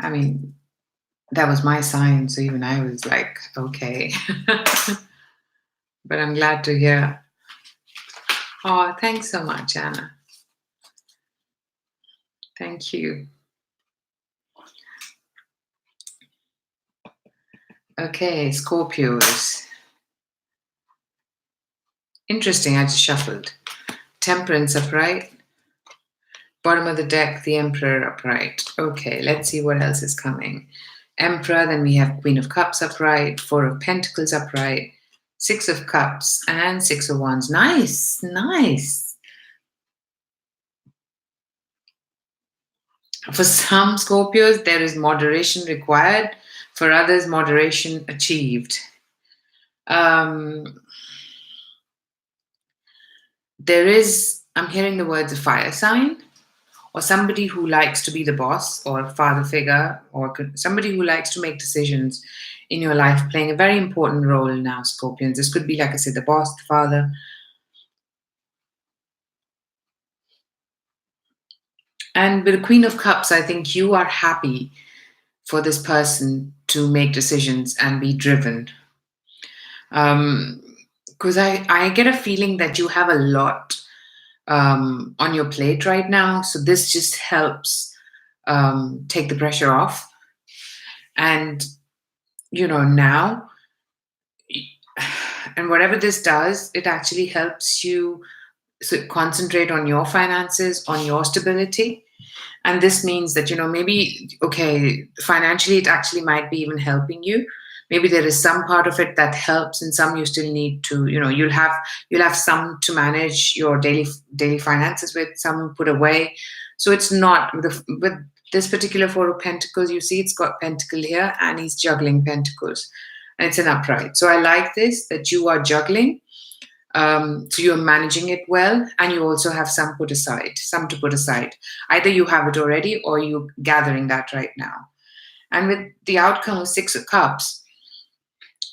I mean, that was my sign, so even I was like, okay. But I'm glad to hear. Oh, thanks so much, Anna. Thank you. Okay, Scorpios. Interesting, I just shuffled. Temperance upright. Bottom of the deck, the Emperor upright. Okay, let's see what else is coming. Emperor, then we have Queen of Cups upright, Four of Pentacles upright, Six of Cups, and Six of Wands. Nice, nice. For some Scorpios, there is moderation required. For others, moderation achieved. There is, I'm hearing the words a fire sign, or somebody who likes to be the boss, or a father figure, or somebody who likes to make decisions in your life, playing a very important role now, Scorpions. This could be, like I said, the boss, the father. And with the Queen of Cups, I think you are happy for this person to make decisions and be driven. Because I get a feeling that you have a lot on your plate right now. So this just helps take the pressure off. And, now, and whatever this does, it actually helps you concentrate on your finances, on your stability. And this means that, maybe, okay, financially, it actually might be even helping you. Maybe there is some part of it that helps, and some you still need to, you'll have some to manage your daily finances with, some put away. So it's not with this particular Four of Pentacles. You see, it's got Pentacle here, and he's juggling Pentacles, and it's an upright. So I like this, that you are juggling. So you're managing it well, and you also have some to put aside. Either you have it already, or you're gathering that right now. And with the outcome of Six of Cups,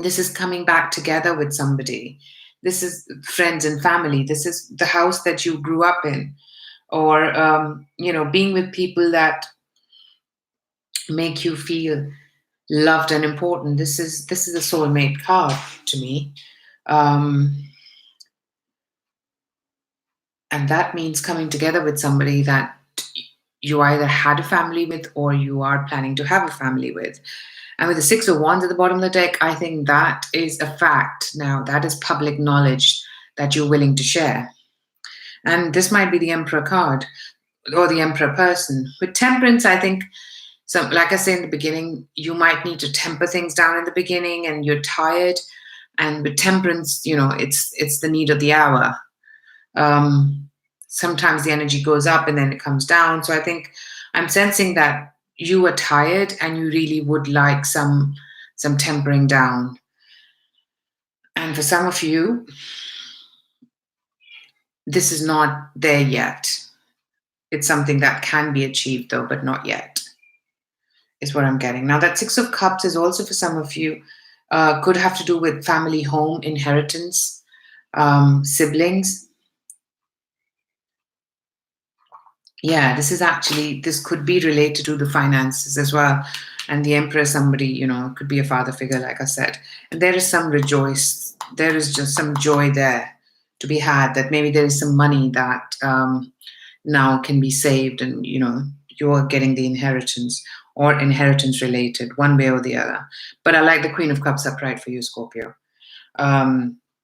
this is coming back together with somebody. This is friends and family. This is the house that you grew up in, or being with people that make you feel loved and important. This is a soulmate card to me. And that means coming together with somebody that you either had a family with, or you are planning to have a family with. And with the Six of Wands at the bottom of the deck, I think that is a fact now. That is public knowledge that you're willing to share. And this might be the Emperor card or the Emperor person. With Temperance, I think, so like I said in the beginning, you might need to temper things down in the beginning and you're tired. And with Temperance, it's the need of the hour. Sometimes the energy goes up and then it comes down. So I think I'm sensing that you are tired and you really would like some tempering down. And for some of you, this is not there yet. It's something that can be achieved though, but not yet, is what I'm getting. Now that Six of Cups is also for some of you, could have to do with family, home, inheritance, siblings. Yeah, this could be related to the finances as well. And the Emperor, somebody, could be a father figure, like I said. And there is there is just some joy there to be had, that maybe there is some money that now can be saved and, you're getting the inheritance or inheritance related, one way or the other. But I like the Queen of Cups upright for you, Scorpio.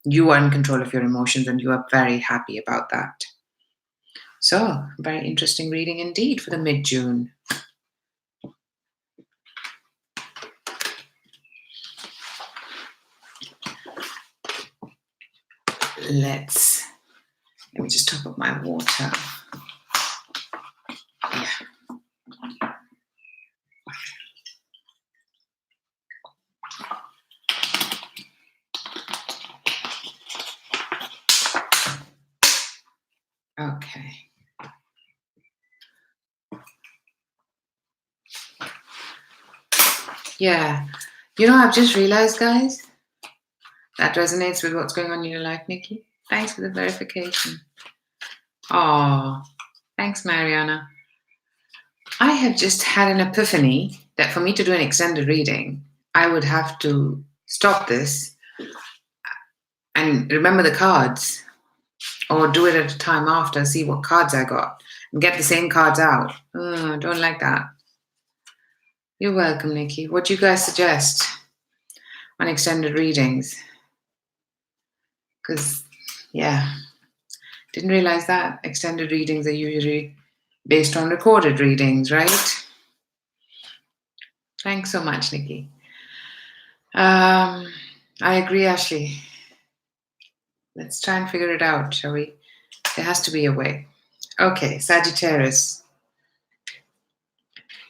You are in control of your emotions and you are very happy about that. So, very interesting reading indeed for the mid-June. Let me just top up my water. Yeah. Okay. Yeah. I've just realized, guys, that resonates with what's going on in your life, Nikki. Thanks for the verification. Oh, thanks, Mariana. I have just had an epiphany that for me to do an extended reading, I would have to stop this and remember the cards, or do it at a time after, see what cards I got, and get the same cards out. Don't like that. You're welcome, Nikki. What do you guys suggest on extended readings? Because, didn't realize that extended readings are usually based on recorded readings, right? Thanks so much, Nikki. I agree, Ashley. Let's try and figure it out, shall we? There has to be a way. Okay, Sagittarius.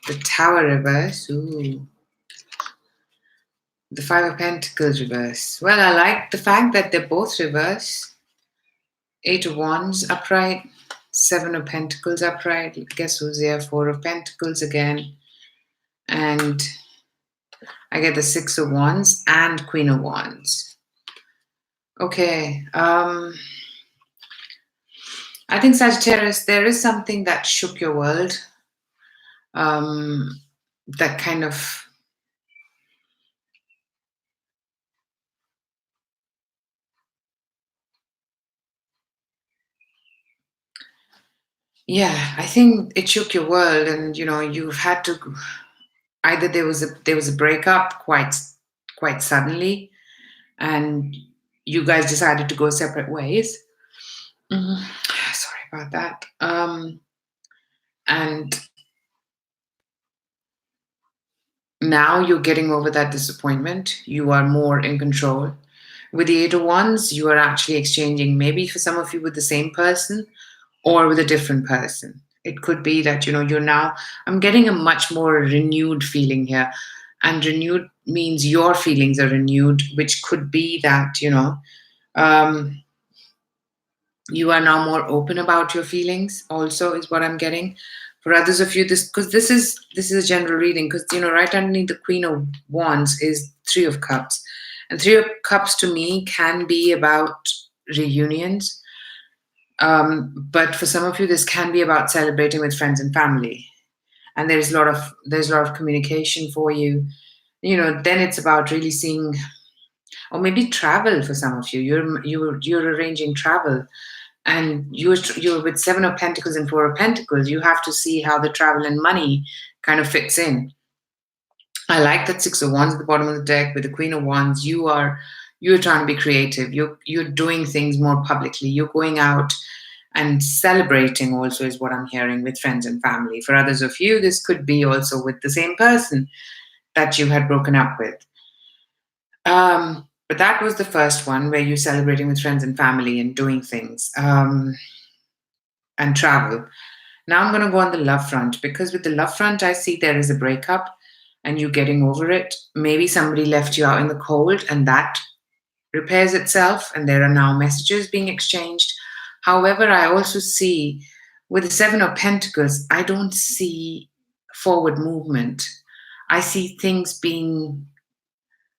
The Tower reverse. Ooh. The Five of Pentacles reverse. Well, I like the fact that they're both reverse. Eight of Wands upright. Seven of Pentacles upright. Guess who's there? Four of Pentacles again. And I get the Six of Wands and Queen of Wands. Okay. I think Sagittarius, there is something that shook your world. That kind of... Yeah, I think it shook your world, and you've had to either there was a breakup quite suddenly, and you guys decided to go separate ways. Sorry about that. And now you're getting over that disappointment. You are more in control. With the Eight of Wands, you are actually exchanging, maybe for some of you with the same person or with a different person. It could be that, you're now, I'm getting a much more renewed feeling here. And renewed means your feelings are renewed, which could be that, you are now more open about your feelings also, is what I'm getting. For others of you, this is a general reading, because, right underneath the Queen of Wands is Three of Cups. And Three of Cups to me can be about reunions. But for some of you, this can be about celebrating with friends and family, and there's a lot of communication for you. Then it's about really seeing, or maybe travel for some of you. You're arranging travel, and you're with Seven of Pentacles and Four of Pentacles. You have to see how the travel and money kind of fits in. I like that Six of Wands at the bottom of the deck with the Queen of Wands. You're trying to be creative. You're doing things more publicly. You're going out and celebrating also is what I'm hearing with friends and family. For others of you, this could be also with the same person that you had broken up with. But that was the first one where you're celebrating with friends and family and doing things and travel. Now I'm going to go on the love front because with the love front, I see there is a breakup and you getting over it. Maybe somebody left you out in the cold and that repairs itself and there are now messages being exchanged. However, I also see with the Seven of Pentacles, I don't see forward movement. I see things being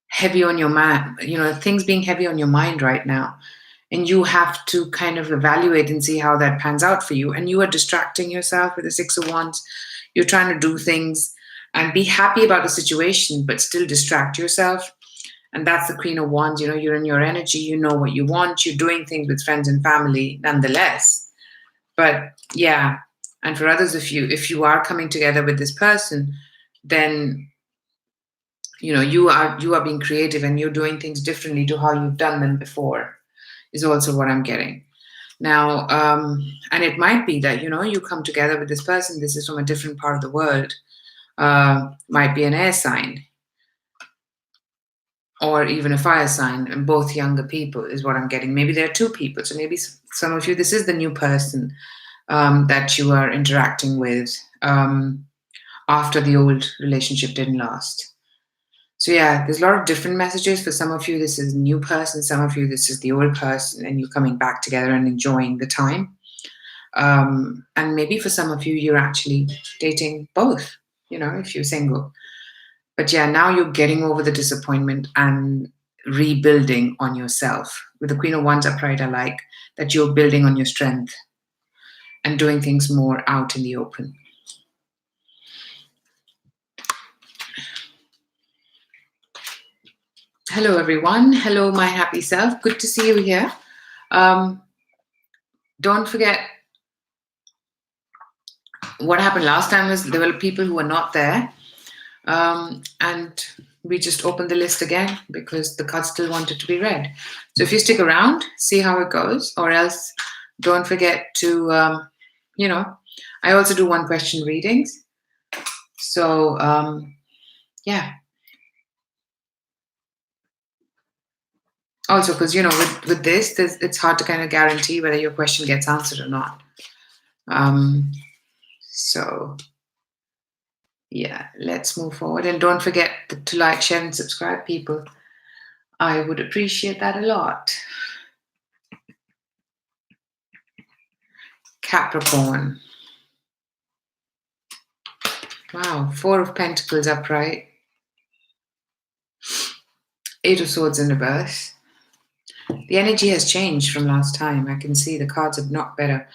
heavy on your mind, things being heavy on your mind right now. And you have to kind of evaluate and see how that pans out for you. And you are distracting yourself with the Six of Wands. You're trying to do things and be happy about the situation, but still distract yourself. And that's the Queen of Wands. You're in your energy. You know what you want. You're doing things with friends and family nonetheless. But yeah, and for others of you, if you are coming together with this person, then you are being creative and you're doing things differently to how you've done them before, is also what I'm getting. Now, and it might be that, you come together with this person, this is from a different part of the world, might be an air sign or even a fire sign, and both younger people is what I'm getting. Maybe there are two people. So maybe some of you, this is the new person that you are interacting with after the old relationship didn't last. So yeah, there's a lot of different messages. For some of you, this is a new person. Some of you, this is the old person, and you're coming back together and enjoying the time. And maybe for some of you, you're actually dating both, if you're single. But yeah, now you're getting over the disappointment and rebuilding on yourself. With the Queen of Wands upright, I like that you're building on your strength and doing things more out in the open. Hello, everyone. Hello, my happy self. Good to see you here. Don't forget, what happened last time was there were people who were not there. And we just opened the list again because the cards still wanted to be read. So if you stick around, see how it goes, or else don't forget to, I also do one question readings. So, yeah. Also, because, with this, it's hard to kind of guarantee whether your question gets answered or not. So, yeah, let's move forward. And don't forget to like, share, and subscribe, people. I would appreciate that a lot. Capricorn. Wow, Four of Pentacles upright. Eight of Swords in reverse. The energy has changed from last time. I can see the cards are not better.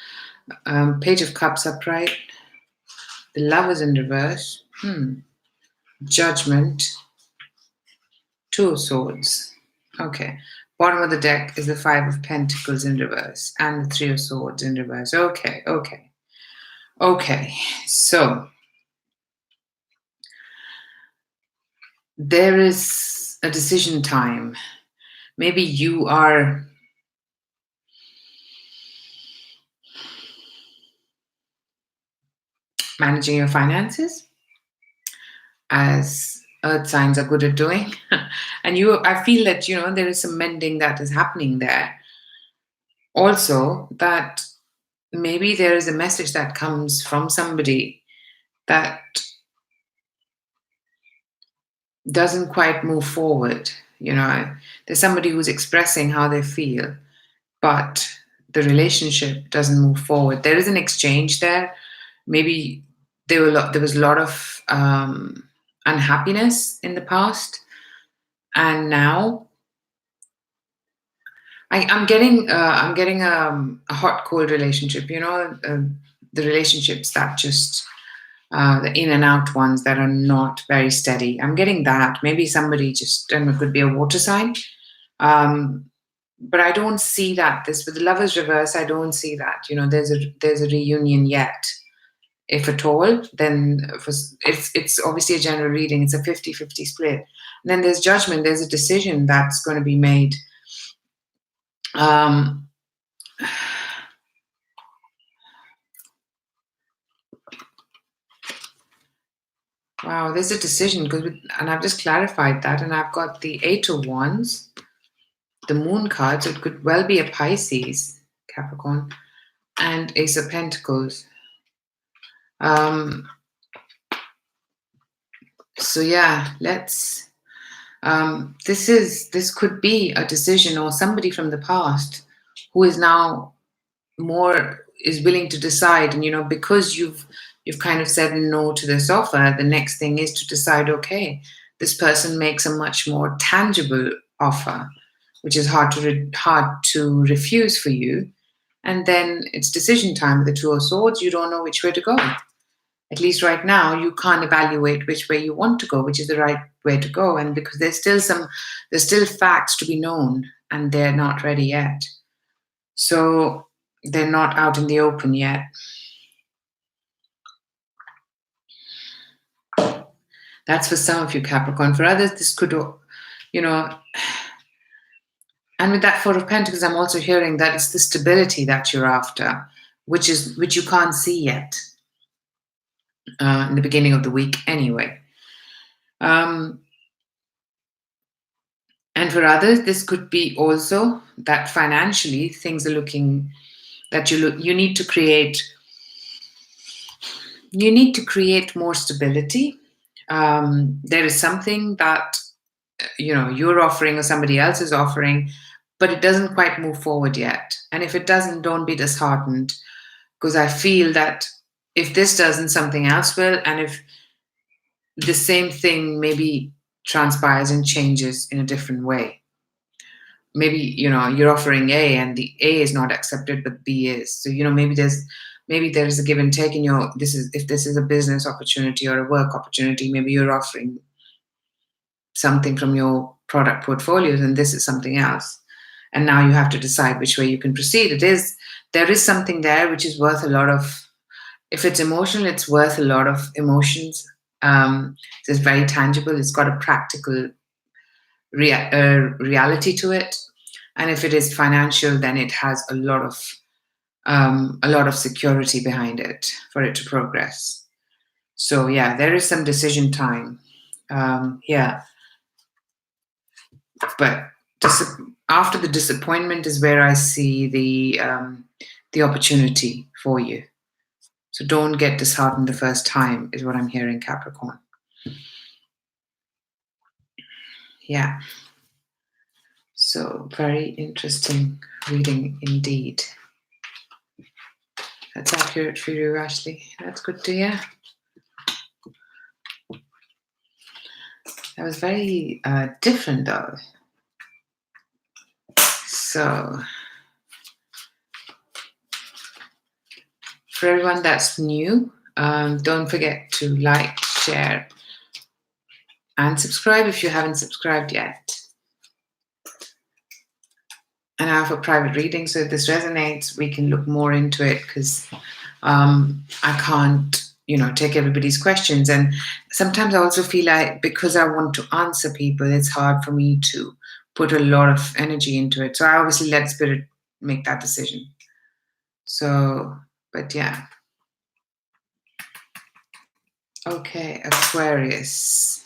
Page of Cups upright. The Lovers in reverse. Judgment. Two of Swords. Okay. Bottom of the deck is the Five of Pentacles in reverse and the Three of Swords in reverse. Okay. So there is a decision time. Maybe you are managing your finances, as earth signs are good at doing. And I feel that, there is some mending that is happening there. Also, that maybe there is a message that comes from somebody that doesn't quite move forward. There's somebody who's expressing how they feel, but the relationship doesn't move forward. There is an exchange there. Maybe there was a lot of unhappiness in the past, and now I'm getting a hot cold relationship. The relationships that just the in and out ones that are not very steady. I'm getting that. Maybe somebody just, it could be a water sign. But I don't see that. This with the Lovers reverse, I don't see that. There's a reunion yet. if at all. Then it's obviously a general reading. It's a 50-50 split. And then there's judgment. There's a decision that's going to be made. Wow, there's a decision, and I've just clarified that, and I've got the 8 of Wands, the Moon card, so it could well be a Pisces, Capricorn, and Ace of Pentacles. So yeah, let's. This could be a decision, or somebody from the past who is now is willing to decide, and because you've kind of said no to this offer, the next thing is to decide, okay, this person makes a much more tangible offer, which is hard to refuse for you, and then it's decision time with the Two of Swords. You don't know which way to go. At least right now, you can't evaluate which way you want to go, which is the right way to go. And because there's still facts to be known, and they're not ready yet. So they're not out in the open yet. That's for some of you, Capricorn. For others, this could, and with that Four of Pentacles, I'm also hearing that it's the stability that you're after, which you can't see yet. In the beginning of the week anyway. And for others, this could be also that financially things are looking that you need to create more stability. There is something that you're offering or somebody else is offering, but it doesn't quite move forward yet. And if it doesn't, don't be disheartened, because I feel that if this doesn't, something else will. And if the same thing maybe transpires and changes in a different way, maybe you're offering A and the A is not accepted, but B is. So maybe there's a give and take in if this is a business opportunity or a work opportunity, maybe you're offering something from your product portfolios and this is something else. And now you have to decide which way you can proceed. There is something there which is worth a lot of. If it's emotional, it's worth a lot of emotions. It's very tangible. It's got a practical reality to it. And if it is financial, then it has a lot of security behind it for it to progress. So yeah, there is some decision time. Yeah. But after the disappointment is where I see the opportunity for you. So don't get disheartened the first time, is what I'm hearing, Capricorn. Yeah. So very interesting reading indeed. That's accurate for you, Ashley. That's good to hear. That was very different, though. So for everyone that's new, don't forget to like, share, and subscribe if you haven't subscribed yet. And I have a private reading, so if this resonates, we can look more into it, because I can't, take everybody's questions. And sometimes I also feel like because I want to answer people, it's hard for me to put a lot of energy into it. So I obviously let Spirit make that decision. So, but yeah. Okay, Aquarius.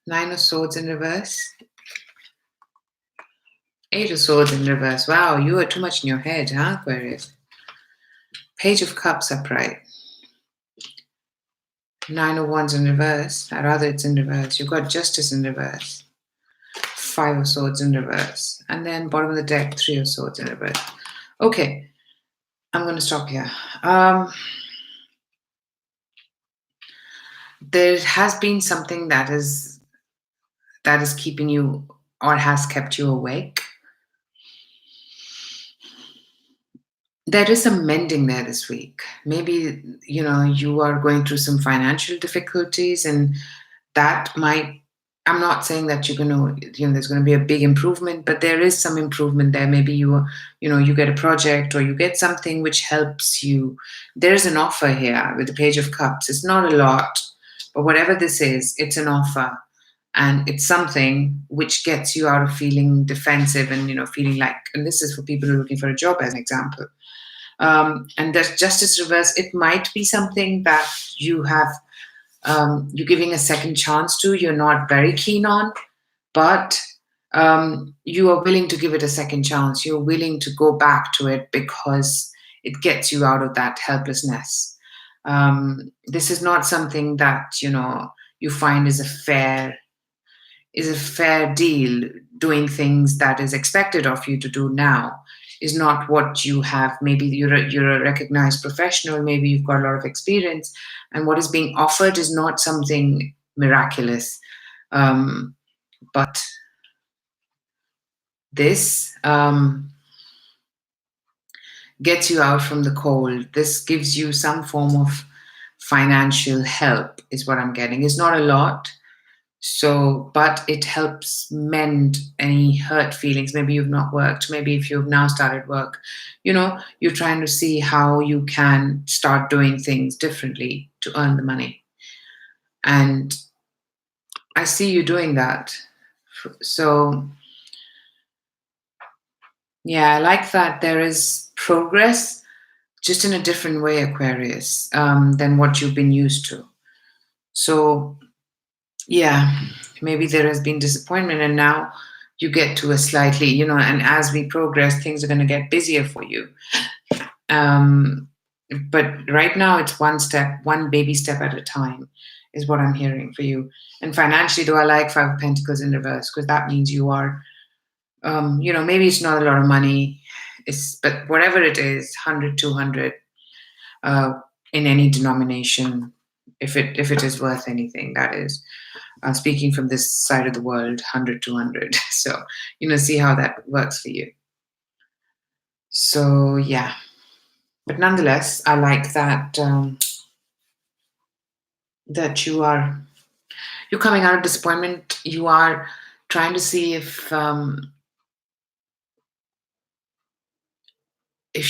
9 of Swords in reverse. 8 of Swords in reverse. Wow, you are too much in your head, huh, Aquarius? Page of Cups upright. 9 of Wands in reverse. Or rather, it's in reverse. You've got Justice in reverse. 5 of Swords in reverse. And then bottom of the deck, 3 of Swords in reverse. Okay, I'm going to stop here. There has been something that is keeping you, or has kept you awake. There is some mending there this week. Maybe, you are going through some financial difficulties, and that might I'm not saying that you're going to, there's going to be a big improvement, but there is some improvement there. Maybe you get a project or you get something which helps you. There's an offer here with the Page of Cups. It's not a lot, but whatever this is, it's an offer. And it's something which gets you out of feeling defensive and, feeling like, and this is for people who are looking for a job as an example. And there's Justice reverse. It might be something that you're giving a second chance to, you're not very keen on, but you are willing to give it a second chance. You're willing to go back to it because it gets you out of that helplessness. This is not something that you find is a fair deal. Doing things that is expected of you to do now is not what you have. Maybe you're a recognized professional, maybe you've got a lot of experience, and what is being offered is not something miraculous. But this gets you out from the cold. This gives you some form of financial help, is what I'm getting. It's not a lot. So, but it helps mend any hurt feelings. Maybe you've not worked. Maybe if you've now started work, you're trying to see how you can start doing things differently to earn the money. And I see you doing that. So, yeah, I like that there is progress, just in a different way, Aquarius, than what you've been used to. So, yeah, maybe there has been disappointment, and now you get to a slightly, and as we progress, things are going to get busier for you. But right now, it's one baby step at a time, is what I'm hearing for you. And financially, though, I like Five of Pentacles in reverse because that means you are, maybe it's not a lot of money, but whatever it is, 100, 200, in any denomination, if it is worth anything, that is. Speaking from this side of the world, 100, 200. So, see how that works for you. So, yeah. But nonetheless, I like that that you're coming out of disappointment. You are trying to see if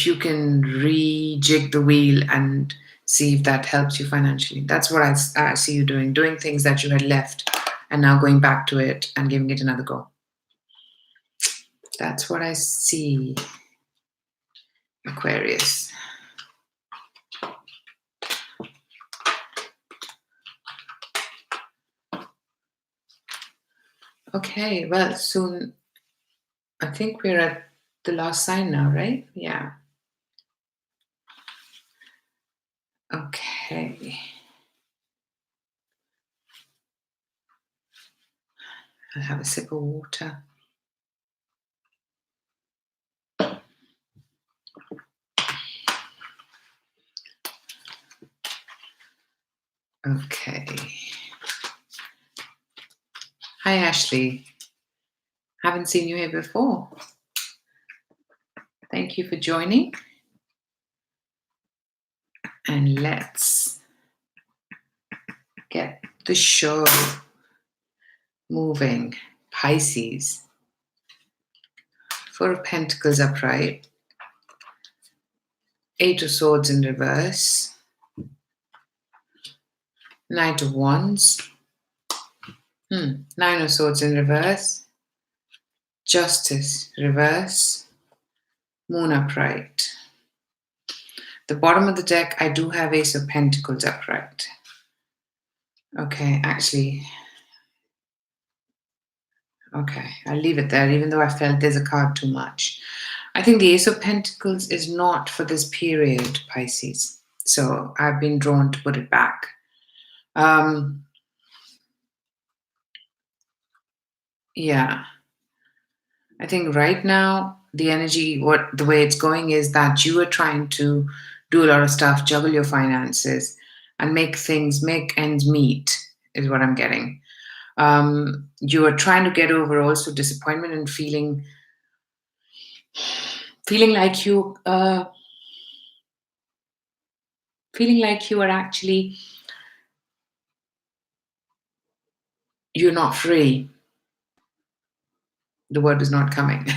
you can rejig the wheel and see if that helps you financially. That's what I see you doing things that you had left and now going back to it and giving it another go. That's what I see, Aquarius. Okay, well, soon, I think we're at the last sign now, right? Yeah. Okay. I'll have a sip of water. Okay. Hi, Ashley. Haven't seen you here before. Thank you for joining. And let's get the show moving. Pisces. Four of Pentacles upright. Eight of Swords in reverse. Knight of Wands. Nine of Swords in reverse. Justice reverse. Moon upright. The bottom of the deck, I do have Ace of Pentacles upright. Okay, actually. Okay, I'll leave it there, even though I felt there's a card too much. I think the Ace of Pentacles is not for this period, Pisces. So I've been drawn to put it back. Yeah. I think right now, the energy, the way it's going is that you are trying to do a lot of stuff, juggle your finances, and make ends meet, is what I'm getting. You are trying to get over also disappointment and feeling like you are actually you're not free. The word is not coming.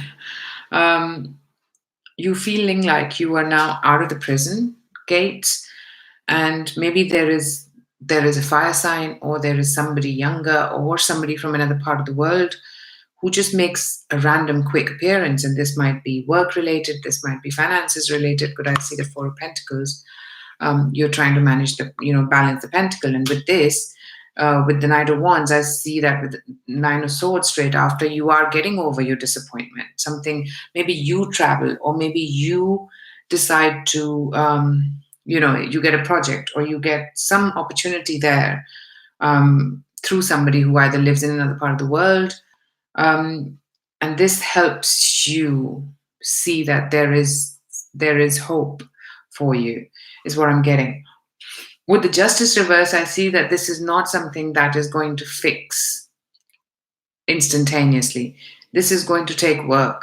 You feeling like you are now out of the prison gates, and maybe there is a fire sign, or there is somebody younger or somebody from another part of the world who just makes a random quick appearance. And this might be work related, this might be finances related. Could I see the Four of Pentacles? You're trying to manage the, balance the pentacle. And with this, with the Knight of Wands, I see that with the Nine of Swords straight after, you are getting over your disappointment. Something, maybe you travel, or maybe you decide to, you get a project, or you get some opportunity there through somebody who either lives in another part of the world. And this helps you see that there is hope for you, is what I'm getting. With the Justice reverse, I see that this is not something that is going to fix instantaneously. This is going to take work.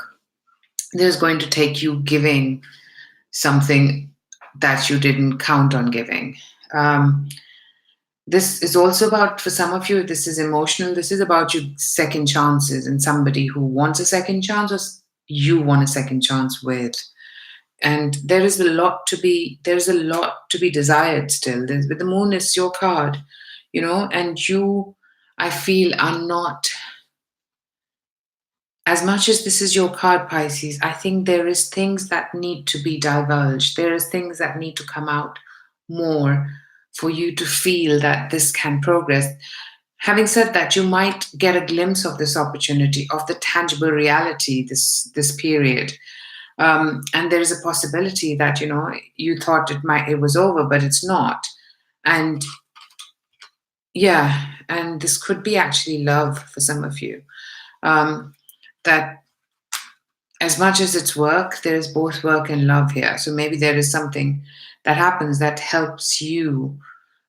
This is going to take you giving something that you didn't count on giving. This is also about, for some of you, this is emotional. This is about you second chances, and somebody who wants a second chance, or you want a second chance with. And there's a lot to be desired still. With the Moon, is your card, and you, I feel, are not, as much as this is your card, Pisces, I think there is things that need to be divulged. There is things that need to come out more for you to feel that this can progress. Having said that, you might get a glimpse of this opportunity, of the tangible reality this period. And there is a possibility that, you thought it was over, but it's not. And yeah, and this could be actually love for some of you. That as much as it's work, there is both work and love here. So maybe there is something that happens that helps you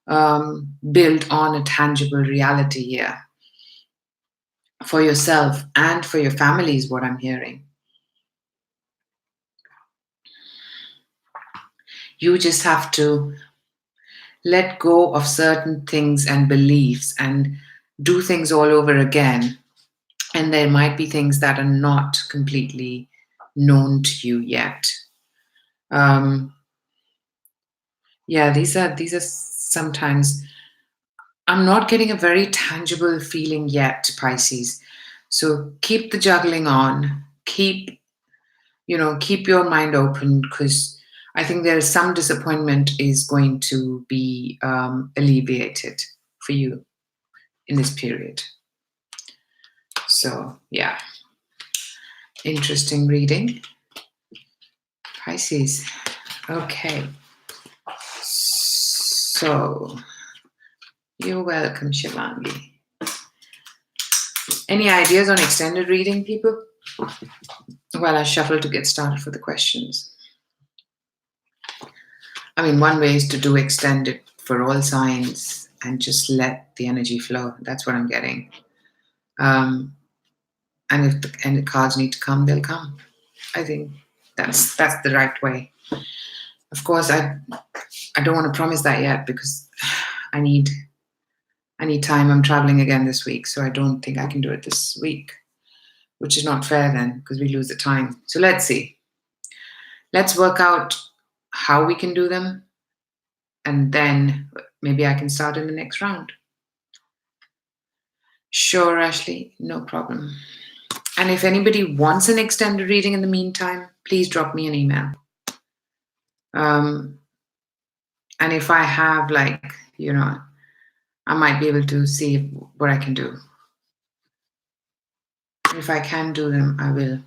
build on a tangible reality here for yourself and for your family, is what I'm hearing. You just have to let go of certain things and beliefs and do things all over again. And there might be things that are not completely known to you yet. These are sometimes, I'm not getting a very tangible feeling yet, Pisces. So keep the juggling on. Keep your mind open, because I think there is some disappointment is going to be alleviated for you in this period. So, yeah. Interesting reading. Pisces. Okay. So, you're welcome, Shivangi. Any ideas on extended reading, people? While I shuffle to get started for the questions. I mean, one way is to do extended for all signs and just let the energy flow. That's what I'm getting. And if the cards need to come, they'll come. I think that's the right way. Of course, I don't want to promise that yet, because I need time. I'm traveling again this week, so I don't think I can do it this week, which is not fair then, because we lose the time. So let's see. Let's work out how we can do them, and then maybe I can start in the next round. Sure, Ashley, no problem. And if anybody wants an extended reading in the meantime, please drop me an email. And if I have, I might be able to see what I can do. If I can do them, I will.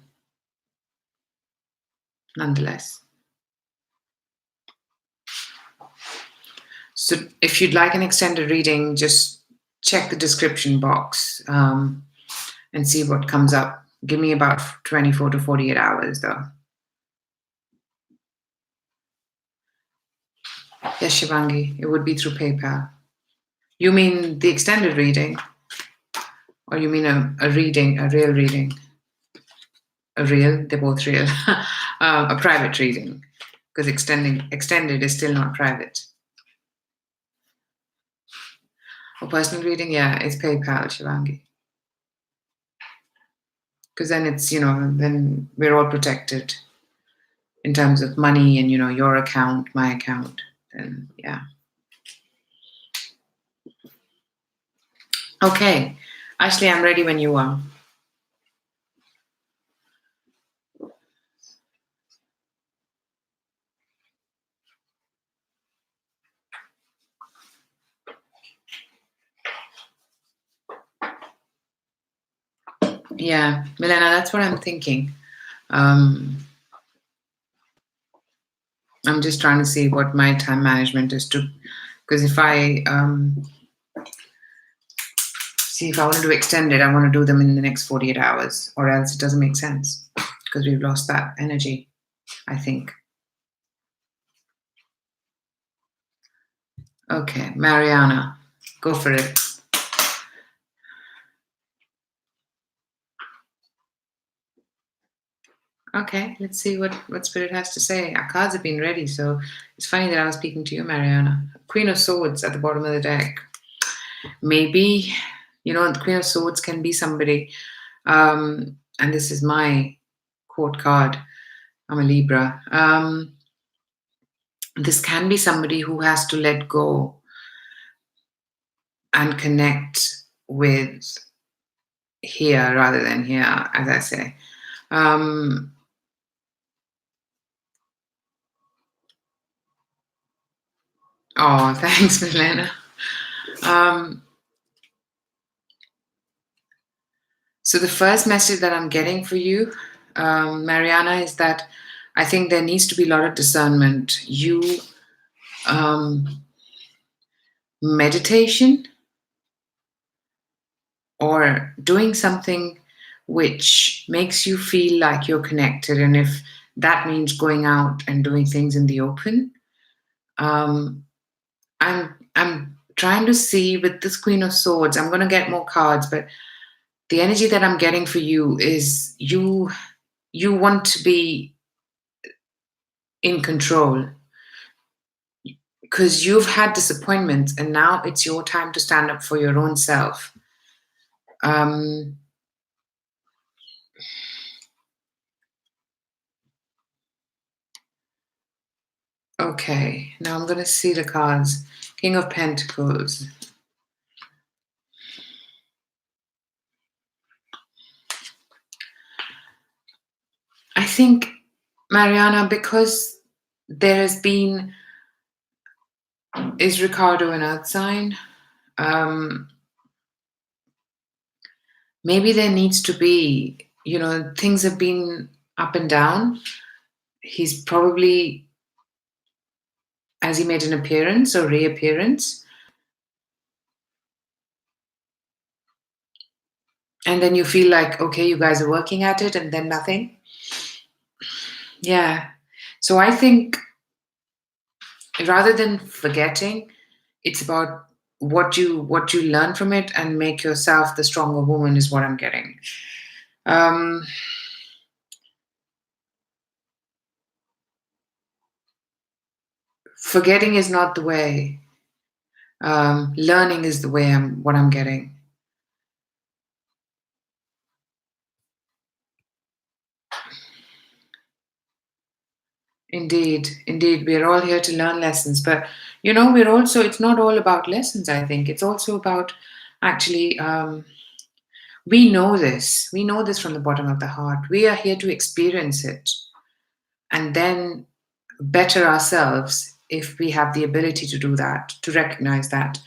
Nonetheless. So if you'd like an extended reading, just check the description box and see what comes up. Give me about 24 to 48 hours, though. Yes, Shivangi, it would be through PayPal. You mean the extended reading? Or you mean a reading, a real reading? A real? They're both real. A private reading. Because extended is still not private. For personal reading, yeah, it's PayPal, Shivangi. Because then it's, then we're all protected in terms of money and, your account, my account. Then, yeah. Okay. Ashley, I'm ready when you are. Yeah, Milena, that's what I'm thinking. I'm just trying to see what my time management is to, because if I want to extend it, I want to do them in the next 48 hours, or else it doesn't make sense because we've lost that energy, I think. Okay, Mariana, go for it. Okay, let's see what Spirit has to say. Our cards have been ready, so it's funny that I was speaking to you, Mariana. Queen of Swords at the bottom of the deck. Maybe, the Queen of Swords can be somebody, and this is my court card. I'm a Libra. This can be somebody who has to let go and connect with here rather than here, as I say. Oh, thanks, Milena. So the first message that I'm getting for you, Mariana, is that I think there needs to be a lot of discernment. Meditation or doing something which makes you feel like you're connected, and if that means going out and doing things in the open, I'm trying to see with this Queen of Swords. I'm going to get more cards, but the energy that I'm getting for you is you want to be in control because you've had disappointments and now it's your time to stand up for your own self. Okay, now I'm going to see the cards. King of Pentacles. I think, Mariana, because there has been, is Ricardo an earth sign? Maybe there needs to be, things have been up and down. He's probably, has he made an appearance or reappearance? And then you feel like, okay, you guys are working at it, and then nothing. Yeah. So I think rather than forgetting, it's about what you learn from it and make yourself the stronger woman is what I'm getting. Forgetting is not the way. Learning is the way. What I'm getting. Indeed, we're all here to learn lessons, but we're also, it's not all about lessons. I think it's also about actually, we know this from the bottom of the heart. We are here to experience it and then better ourselves if we have the ability to do that, to recognize that.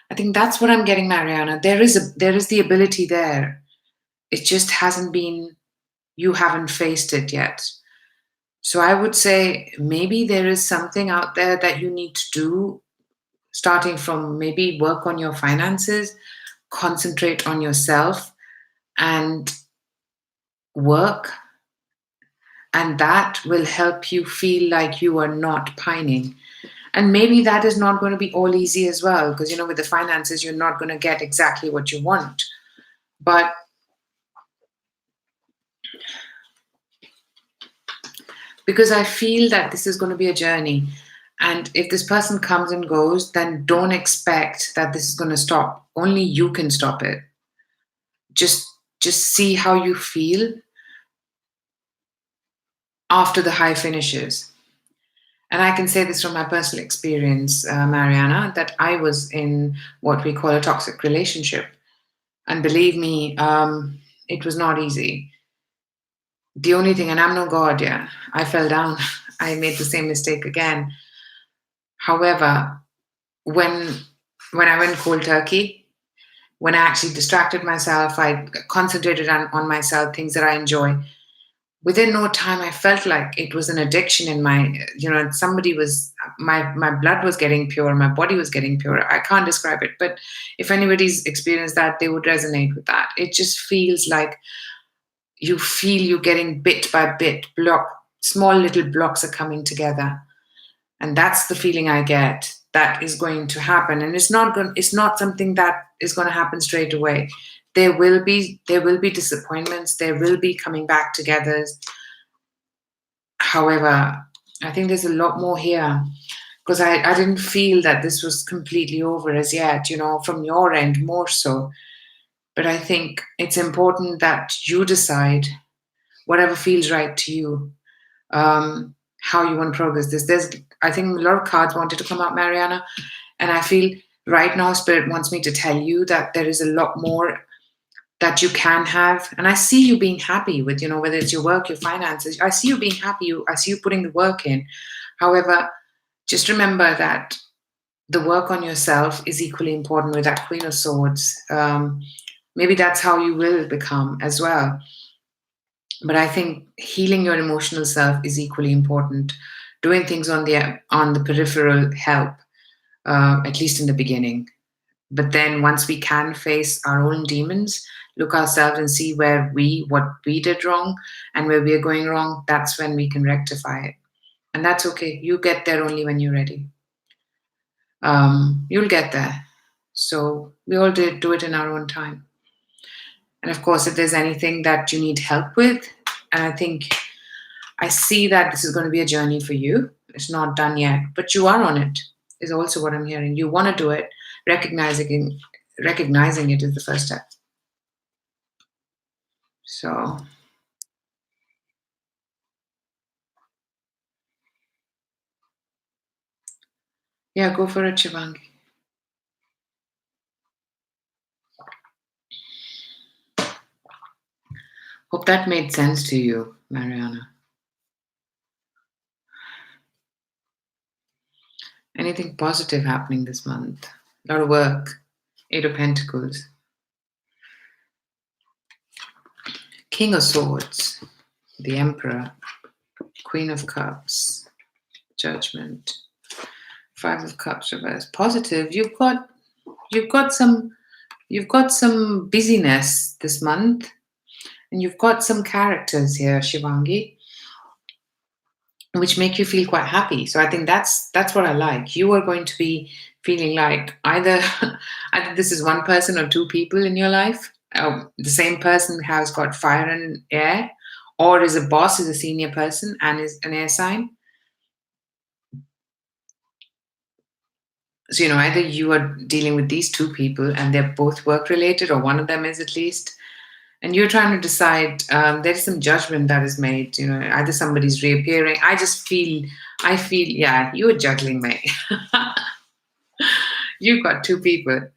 I think that's what I'm getting, Mariana. There is the ability there. It just hasn't been, you haven't faced it yet. So I would say maybe there is something out there that you need to do, starting from maybe work on your finances, concentrate on yourself, and work. And that will help you feel like you are not pining. And maybe that is not going to be all easy as well, because, with the finances, you're not going to get exactly what you want. But because I feel that this is going to be a journey. And if this person comes and goes, then don't expect that this is going to stop. Only you can stop it. Just see how you feel after the high finishes. And I can say this from my personal experience, Mariana, that I was in what we call a toxic relationship. And believe me, it was not easy. The only thing, and I'm no god, yeah, I fell down. I made the same mistake again. However, when I went cold turkey, when I actually distracted myself, I concentrated on myself, things that I enjoy. Within no time, I felt like it was an addiction in my, somebody was, my blood was getting pure, my body was getting pure. I can't describe it, but if anybody's experienced that, they would resonate with that. It just feels like you feel you're getting bit by bit, small little blocks are coming together. And that's the feeling I get that is going to happen. And it's not something that is going to happen straight away. There will be disappointments. There will be coming back together. However, I think there's a lot more here because I didn't feel that this was completely over as yet, from your end more so. But I think it's important that you decide whatever feels right to you, how you want to progress this. I think a lot of cards wanted to come out, Mariana, and I feel right now Spirit wants me to tell you that there is a lot more that you can have. And I see you being happy with, whether it's your work, your finances. I see you being happy. I see you putting the work in. However, just remember that the work on yourself is equally important with that Queen of Swords. Maybe that's how you will become as well. But I think healing your emotional self is equally important. Doing things on the peripheral help, at least in the beginning. But then once we can face our own demons, look ourselves and see what we did wrong and where we are going wrong, that's when we can rectify it. And that's okay. You get there only when you're ready. You'll get there. So we all do it in our own time. And of course, if there's anything that you need help with, and I think I see that this is going to be a journey for you. It's not done yet, but you are on it, is also what I'm hearing. You want to do it. Recognizing it is the first step. So yeah, go for it, Shivangi. Hope that made sense to you, Mariana. Anything positive happening this month? A lot of work. 8 of Pentacles. King of Swords. The Emperor. Queen of Cups. Judgment. 5 of Cups reversed. Positive. You've got some busyness this month, and you've got some characters here, Shivangi, which make you feel quite happy. So I think that's what I like. You are going to be feeling like either this is one person or 2 people in your life. The same person has got fire and air, or is a boss, is a senior person, and is an air sign. So, either you are dealing with these 2 people and they're both work related, or one of them is at least, and you're trying to decide, there is some judgment that is made, either somebody's reappearing. I feel, yeah, you're juggling, mate. You've got 2 people.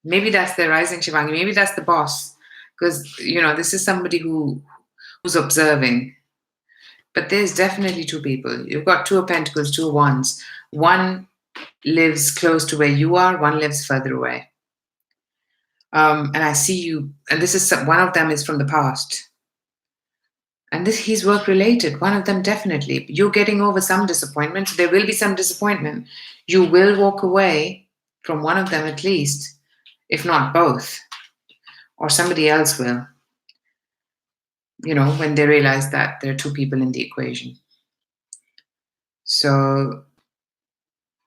Maybe that's the rising, Shivangi. Maybe that's the boss, because, this is somebody who's observing. But there's definitely 2 people. You've got 2 of Pentacles, 2 of Wands. One lives close to where you are, one lives further away. And I see you, and this is one of them is from the past. And he's work related. One of them definitely. You're getting over some disappointment. There will be some disappointment. You will walk away from one of them at least, if not both. Or somebody else will. When they realize that there are 2 people in the equation. So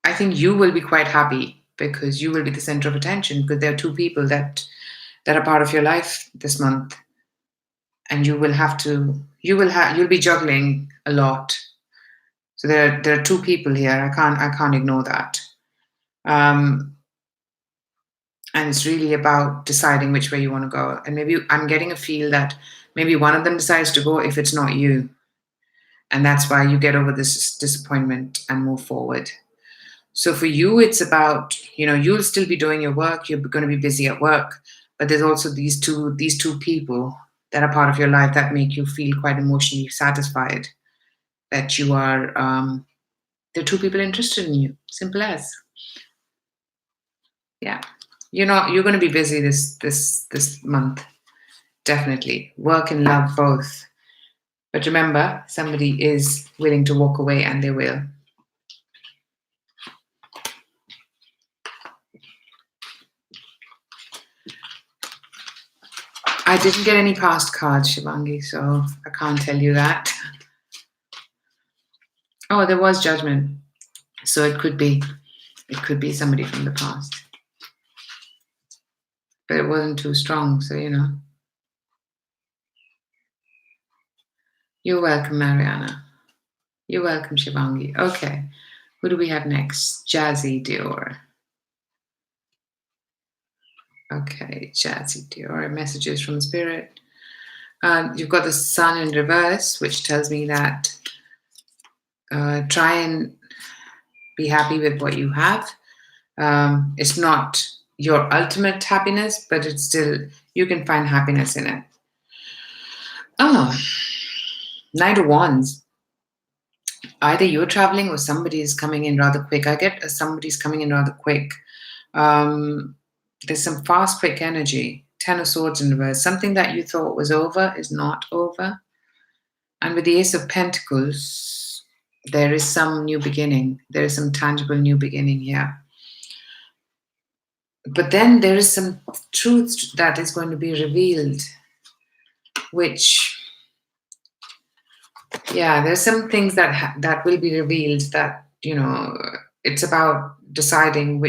I think you will be quite happy because you will be the center of attention, because there are 2 people that are part of your life this month. and you'll be juggling a lot. So there are two people here. I can't ignore that. And it's really about deciding which way you want to go. And maybe I'm getting a feel that maybe one of them decides to go if it's not you. And that's why you get over this disappointment and move forward. So for you, it's about, you'll still be doing your work. You're going to be busy at work. But there's also these two people that are part of your life that make you feel quite emotionally satisfied. That you are, there are two people interested in you. Simple as. Yeah. You're going to be busy this month. Definitely. Work and love both. But remember, somebody is willing to walk away, and they will. I didn't get any past cards, Shivangi, so I can't tell you that. Oh, there was judgment. So it could be somebody from the past. But it wasn't too strong, so You're welcome, Mariana. You're welcome, Shivangi. Okay. Who do we have next? Jazzy Dior. Okay, Jazzy Dior. Messages from Spirit. You've got the Sun in reverse, which tells me that try and be happy with what you have. It's not your ultimate happiness, but it's still, you can find happiness in it. Oh, Knight of Wands. Either you're traveling or somebody is coming in rather quick. I get somebody's coming in rather quick. There's some fast, quick energy. 10 of Swords in reverse. Something that you thought was over is not over. And with the Ace of Pentacles, there is some new beginning. There is some tangible new beginning here. But then there is some truth that is going to be revealed, which, there's some things that will be revealed that, it's about deciding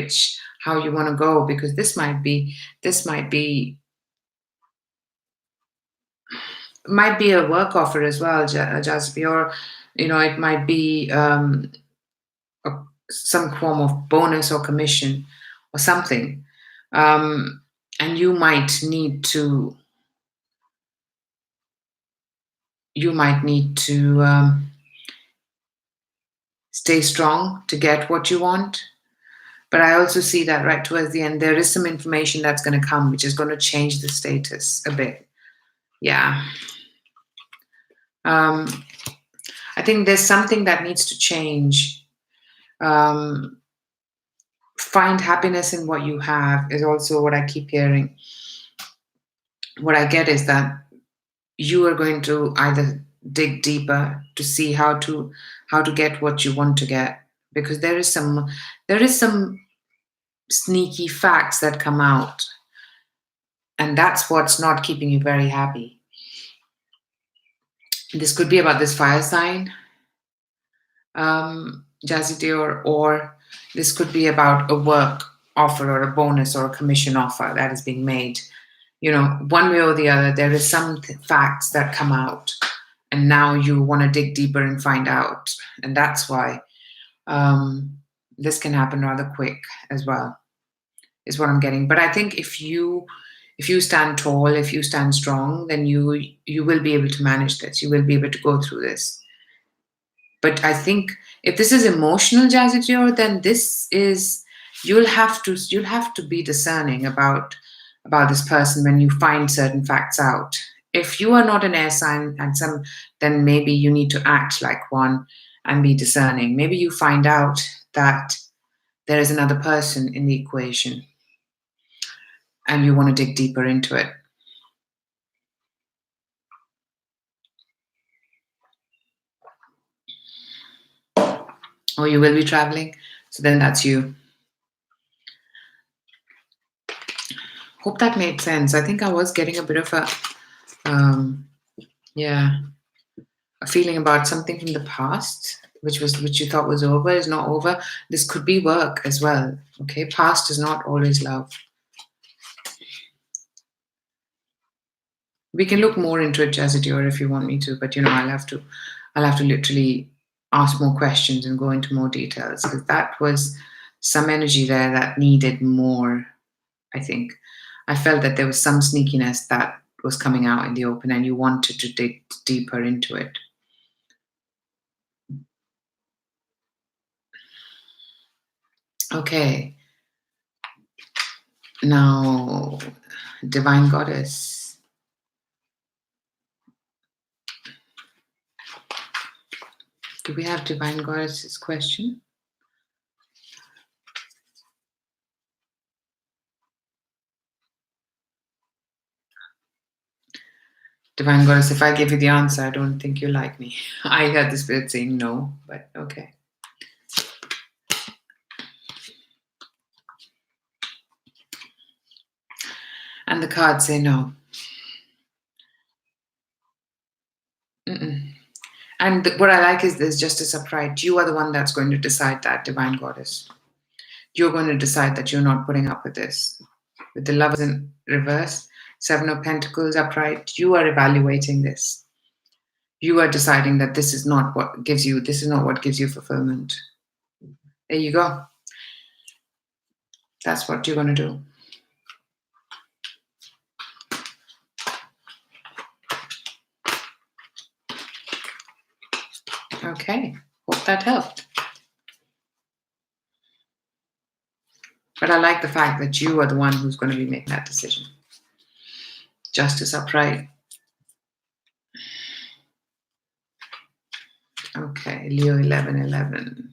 how you want to go, because this might be a work offer as well, Jasper, or, it might be some form of bonus or commission or something. And you might need to stay strong to get what you want. But I also see that right towards the end, there is some information that's going to come, which is going to change the status a bit. Yeah. I think there's something that needs to change. Find happiness in what you have is also what I keep hearing. What I get is that you are going to either dig deeper to see how to get what you want to get, because there is some sneaky facts that come out, and that's what's not keeping you very happy. This could be about this fire sign, Jazzy Dior, or this could be about a work offer or a bonus or a commission offer that is being made. One way or the other, there is some facts that come out, and now you want to dig deeper and find out. And that's why this can happen rather quick as well, is what I'm getting. But I think if you stand tall, if you stand strong, then you will be able to manage this. You will be able to go through this. But I think if this is emotional, Jazzy Dior, then this is, you'll have to be discerning about this person when you find certain facts out. If you are not an air sign then maybe you need to act like one and be discerning. Maybe you find out that there is another person in the equation and you want to dig deeper into it. Or you will be traveling, so then that's you. Hope that made sense. I think I was getting a bit of a feeling about something from the past, which you thought was over, is not over. This could be work as well. Okay, past is not always love. We can look more into it, Sagittarius, if you want me to, but I'll have to literally ask more questions and go into more details, because that was some energy there that needed more. I think I felt that there was some sneakiness that was coming out in the open, and you wanted to dig deeper into it. Okay. Now, Divine Goddess. Do we have Divine Goddess's question? Divine Goddess, if I give you the answer, I don't think you like me. I heard the spirit saying no, but okay. And the cards say no. And what I like is there's justice upright. You are the one that's going to decide that, Divine Goddess. You're going to decide that you're not putting up with this. With the Lovers in reverse, Seven of Pentacles upright, you are evaluating this. You are deciding that this is not what gives you fulfillment. There you go. That's what you're going to do. Okay, hope that helped. But I like the fact that you are the one who's going to be making that decision. Justice upright. Okay, Leo 11:11.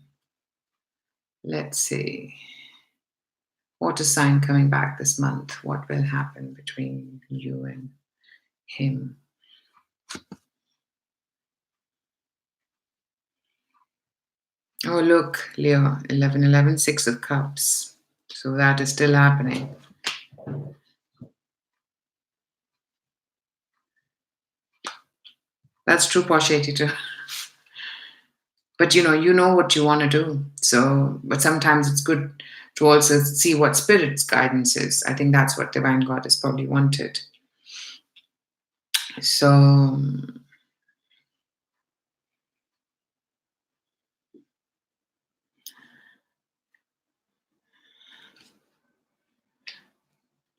Let's see. Water sign coming back this month. What will happen between you and him? Oh, look, Leo 11:11, Six of Cups. So that is still happening. That's true, Posh82 too. But you know what you want to do. So, but sometimes it's good to also see what Spirit's guidance is. I think that's what Divine Goddess probably wanted. So,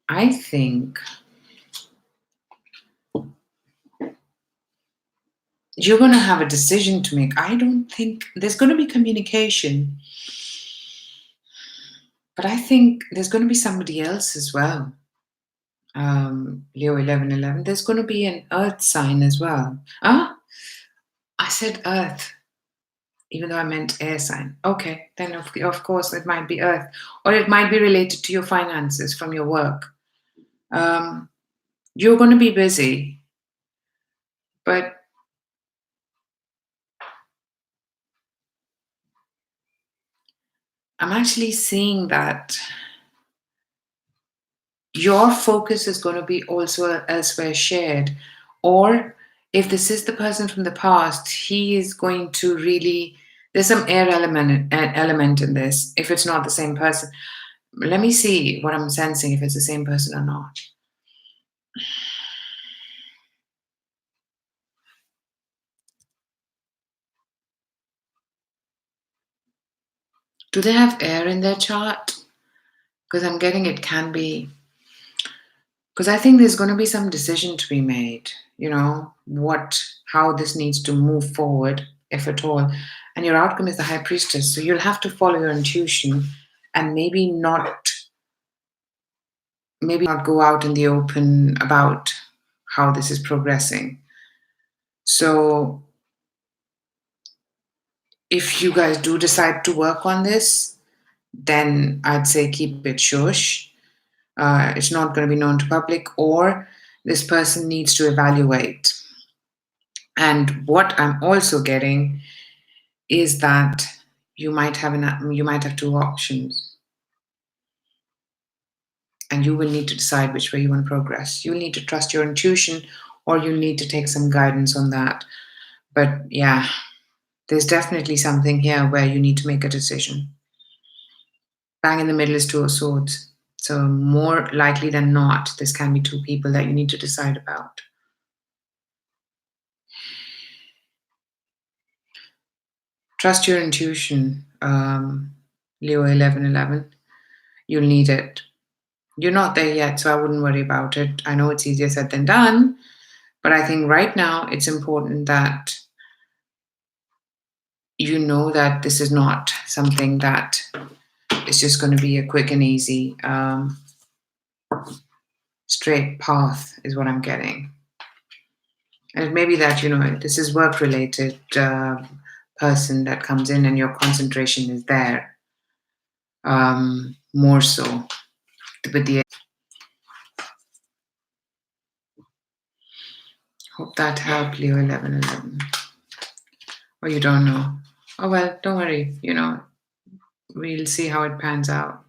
I think you're going to have a decision to make. I don't think there's going to be communication, but I think there's going to be somebody else as well. Leo 11:11. There's going to be an Earth sign as well. I said Earth, even though I meant air sign. Okay, then of course it might be Earth, or it might be related to your finances from your work. You're going to be busy, but I'm actually seeing that your focus is going to be also elsewhere shared. Or if this is the person from the past, he is going to really, there's some air element in this, if it's not the same person. Let me see what I'm sensing, if it's the same person or not. Do they have air in their chart? Because I'm getting it can be. Because I think there's going to be some decision to be made, how this needs to move forward, if at all. And your outcome is the High Priestess. So you'll have to follow your intuition and maybe not go out in the open about how this is progressing. So if you guys do decide to work on this, then I'd say keep it shush. It's not going to be known to public, or this person needs to evaluate. And what I'm also getting is that you might have two options, and you will need to decide which way you want to progress. You'll need to trust your intuition, or you'll need to take some guidance on that. But yeah, there's definitely something here where you need to make a decision. Bang in the middle is Two of Swords. So more likely than not, this can be two people that you need to decide about. Trust your intuition, Leo 1111. You'll need it. You're not there yet, so I wouldn't worry about it. I know it's easier said than done, but I think right now it's important that you know that this is not something that is just going to be a quick and easy, straight path, is what I'm getting. And it may be that, this is work related person that comes in and your concentration is there more so. With the hope that helped, Leo 1111. Or you don't know. Oh, well, don't worry. We'll see how it pans out.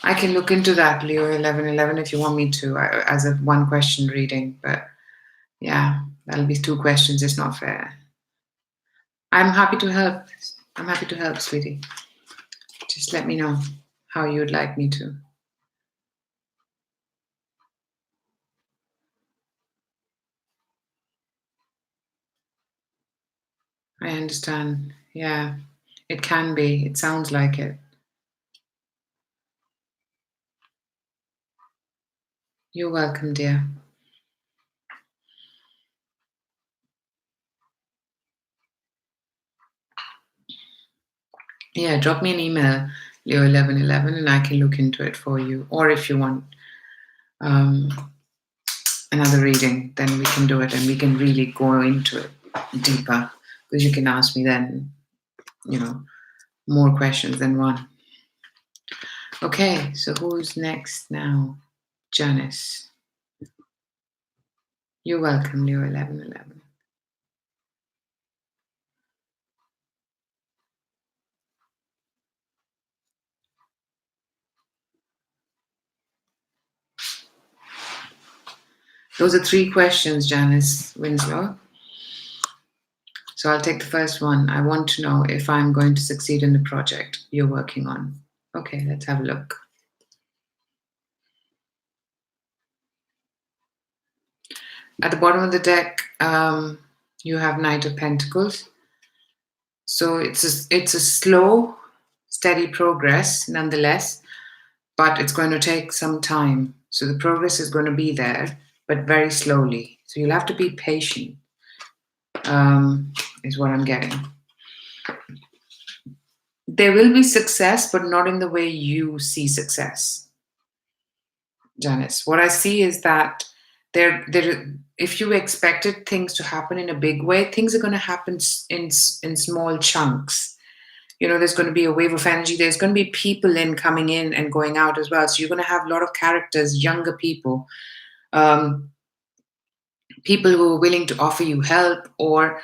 I can look into that, Leo 1111, if you want me to, as a one question reading. But yeah, that'll be 2 questions. It's not fair. I'm happy to help. I'm happy to help, sweetie. Just let me know how you'd like me to. I understand. Yeah, it can be. It sounds like it. You're welcome, dear. Yeah, drop me an email, Leo 1111, and I can look into it for you. Or if you want another reading, then we can do it and we can really go into it deeper, because you can ask me then, more questions than one. Okay, so who's next now? Janice. You're welcome, Leo 1111. Those are 3 questions, Janice Winslow. So I'll take the first one. I want to know if I'm going to succeed in the project you're working on. Okay, let's have a look. At the bottom of the deck, you have Knight of Pentacles. So it's a slow, steady progress nonetheless, but it's going to take some time. So the progress is going to be there, but very slowly. So you'll have to be patient, is what I'm getting. There will be success, but not in the way you see success, Janice. What I see is that if you expected things to happen in a big way, things are going to happen in small chunks. There's going to be a wave of energy. There's going to be people coming in and going out as well. So you're going to have a lot of characters, younger people, people who are willing to offer you help, or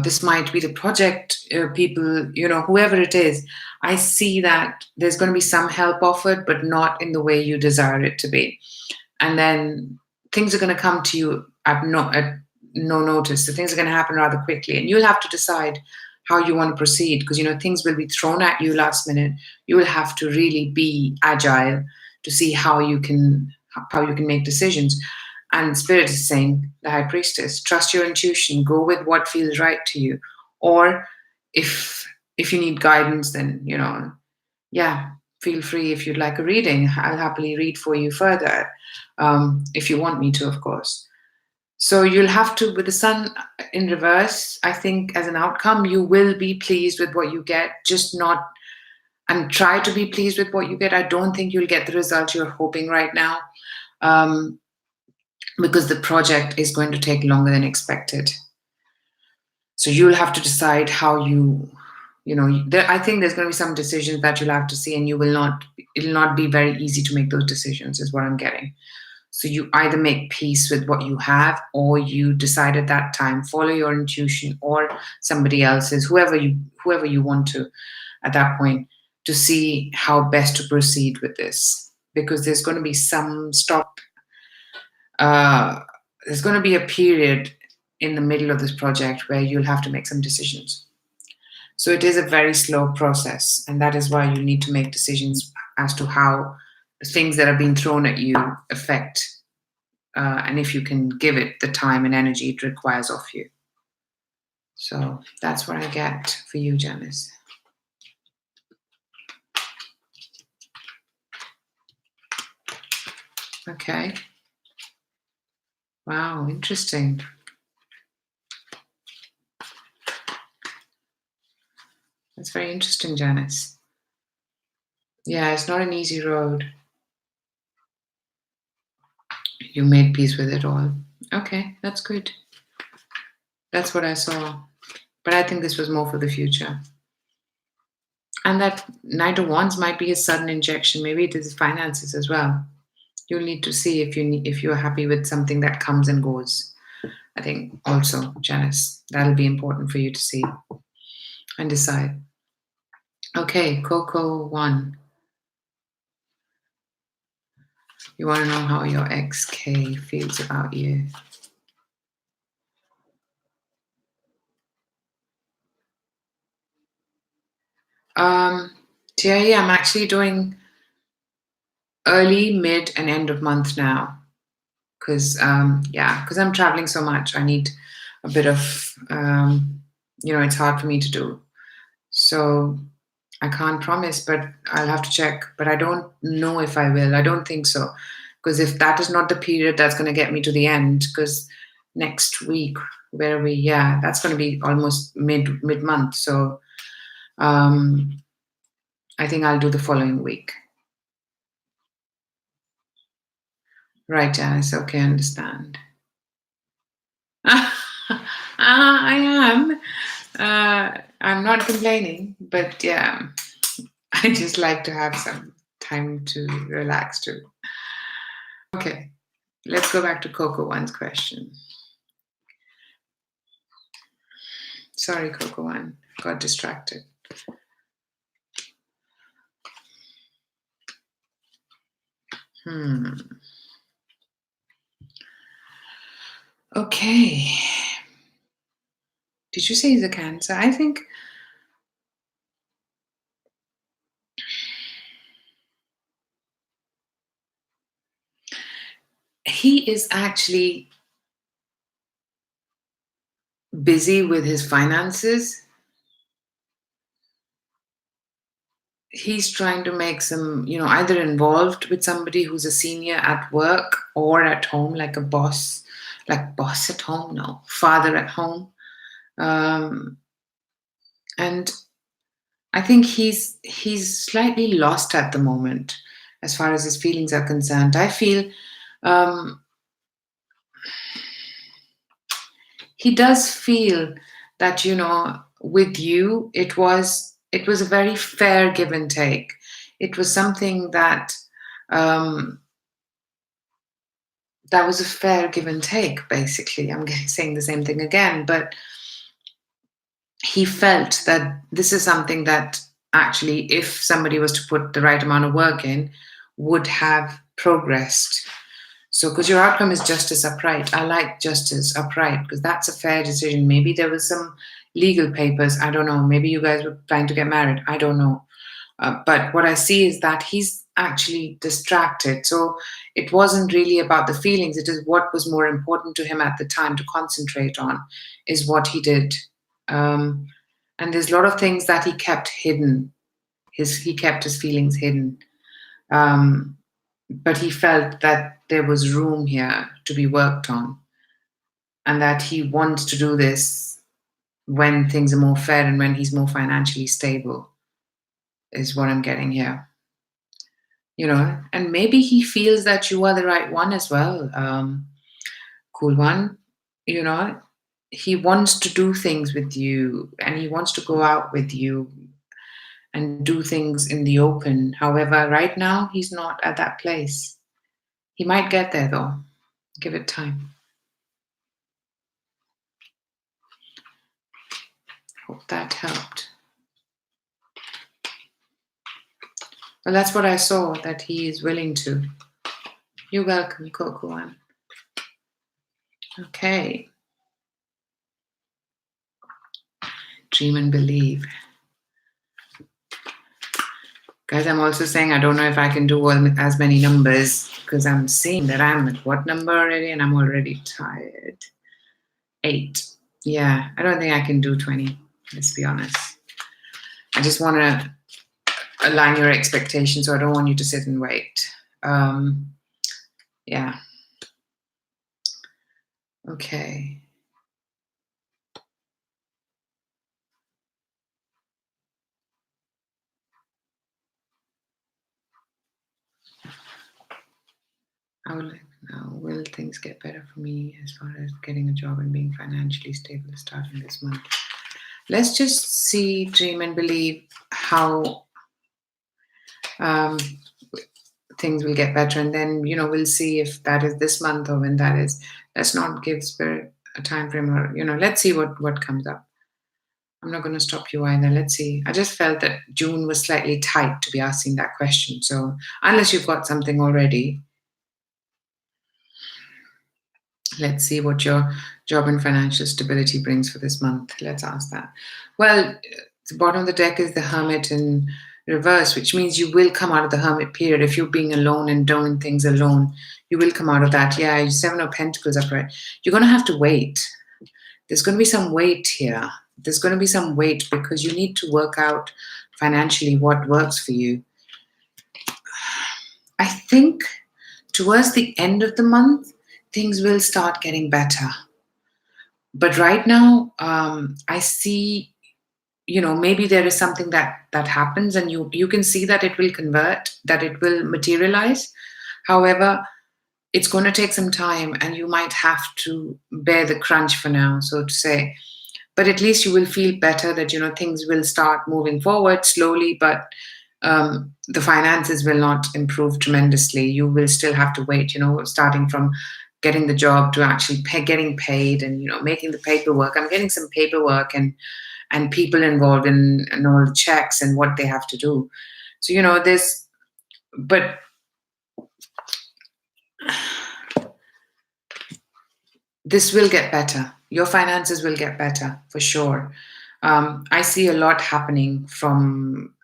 this might be the project people, whoever it is. I see that there's going to be some help offered, but not in the way you desire it to be. And then things are going to come to you at no notice. So things are going to happen rather quickly, and you'll have to decide how you want to proceed, because things will be thrown at you last minute. You will have to really be agile to see how you can make decisions. And Spirit is saying, the High Priestess, trust your intuition, go with what feels right to you. Or if you need guidance, then feel free. If you'd like a reading, I'll happily read for you further, if you want me to, of course. So you'll have to, with the Sun in reverse, I think as an outcome, you will be pleased with what you get, and try to be pleased with what you get. I don't think you'll get the result you're hoping right now, because the project is going to take longer than expected. So you'll have to decide how I think there's going to be some decisions that you'll have to see, and it'll not be very easy to make those decisions, is what I'm getting. So you either make peace with what you have, or you decide at that time, follow your intuition or somebody else's, whoever you want to at that point, to see how best to proceed with this. Because there's going to be some stop. There's going to be a period in the middle of this project where you'll have to make some decisions. So it is a very slow process, and that is why you need to make decisions as to how the things that are being thrown at you affect and if you can give it the time and energy it requires of you. So that's what I get for you, Janice. Okay. Wow, interesting. That's very interesting, Janice. Yeah, it's not an easy road. You made peace with it all. Okay, that's good. That's what I saw. But I think this was more for the future. And that Knight of Wands might be a sudden injection. Maybe it is finances as well. You'll need to see if you're happy with something that comes and goes. I think also, Janice, that'll be important for you to see and decide. Okay, Coco 1. You want to know how your XK feels about you. Thierry, I'm actually doing early, mid, and end of month now. Because I'm traveling so much. I need a bit of, it's hard for me to do. So I can't promise, but I'll have to check. But I don't know if I will. I don't think so. Because if that is not the period that's going to get me to the end, because next week, that's going to be almost mid-month. So I think I'll do the following week. Right, Janice. Okay, I understand. I am. I'm not complaining, but yeah, I just like to have some time to relax too. Okay, let's go back to Coco 1's question. Sorry, Coco 1, got distracted. Okay. Did you say he's a Cancer? I think he is actually busy with his finances. He's trying to make some, either involved with somebody who's a senior at work or at home, like a boss, like boss at home, no, father at home. And I think he's slightly lost at the moment as far as his feelings are concerned. I feel he does feel that, with you, it was a very fair give and take. It was something that was a fair give and take, basically. I'm saying the same thing again, but he felt that this is something that actually, if somebody was to put the right amount of work in, would have progressed. So, because your outcome is justice upright. I like justice upright because that's a fair decision. Maybe there was some legal papers. I don't know. Maybe you guys were planning to get married. I don't know. But what I see is that he's actually distracted. So it wasn't really about the feelings. It is what was more important to him at the time to concentrate on is what he did. And there's a lot of things that he kept hidden. He kept his feelings hidden. But he felt that there was room here to be worked on and that he wants to do this when things are more fair and when he's more financially stable is what I'm getting here. And maybe he feels that you are the right one as well. Cool one. He wants to do things with you and he wants to go out with you and do things in the open. However, right now, he's not at that place. He might get there, though. Give it time. Hope that helped. Well, that's what I saw, that he is willing to. You're welcome, Coco. Okay. Dream and believe. Guys, I'm also saying I don't know if I can do as many numbers because I'm seeing that I'm at what number already, and I'm already tired. 8. Yeah, I don't think I can do 20. Let's be honest. I just want to align your expectations, so I don't want you to sit and wait. Yeah. Okay. I would like to know, will things get better for me as far as getting a job and being financially stable starting this month? Let's just see, dream, and believe how things will get better, and then we'll see if that is this month or when that is. Let's not give spirit a time frame, or let's see what comes up. I'm not going to stop you either. Let's see. I just felt that June was slightly tight to be asking that question, so unless you've got something already, let's see what your job and financial stability brings for this month. Let's ask that. Well, the bottom of the deck is the Hermit in reverse, which means you will come out of the Hermit period. If you're being alone and doing things alone, you will come out of that. Yeah, 7 of Pentacles upright. You're going to have to wait. There's going to be some wait here. There's going to be some wait because you need to work out financially what works for you. I think towards the end of the month, things will start getting better. But right now, I see, maybe there is something that happens, and you can see that it will convert, that it will materialize. However, it's going to take some time, and you might have to bear the crunch for now, so to say. But at least you will feel better that, things will start moving forward slowly, but the finances will not improve tremendously. You will still have to wait, starting from getting the job to actually getting paid and, making the paperwork. I'm getting some paperwork and people involved in and all the checks and what they have to do. So, but this will get better. Your finances will get better for sure. I see a lot happening from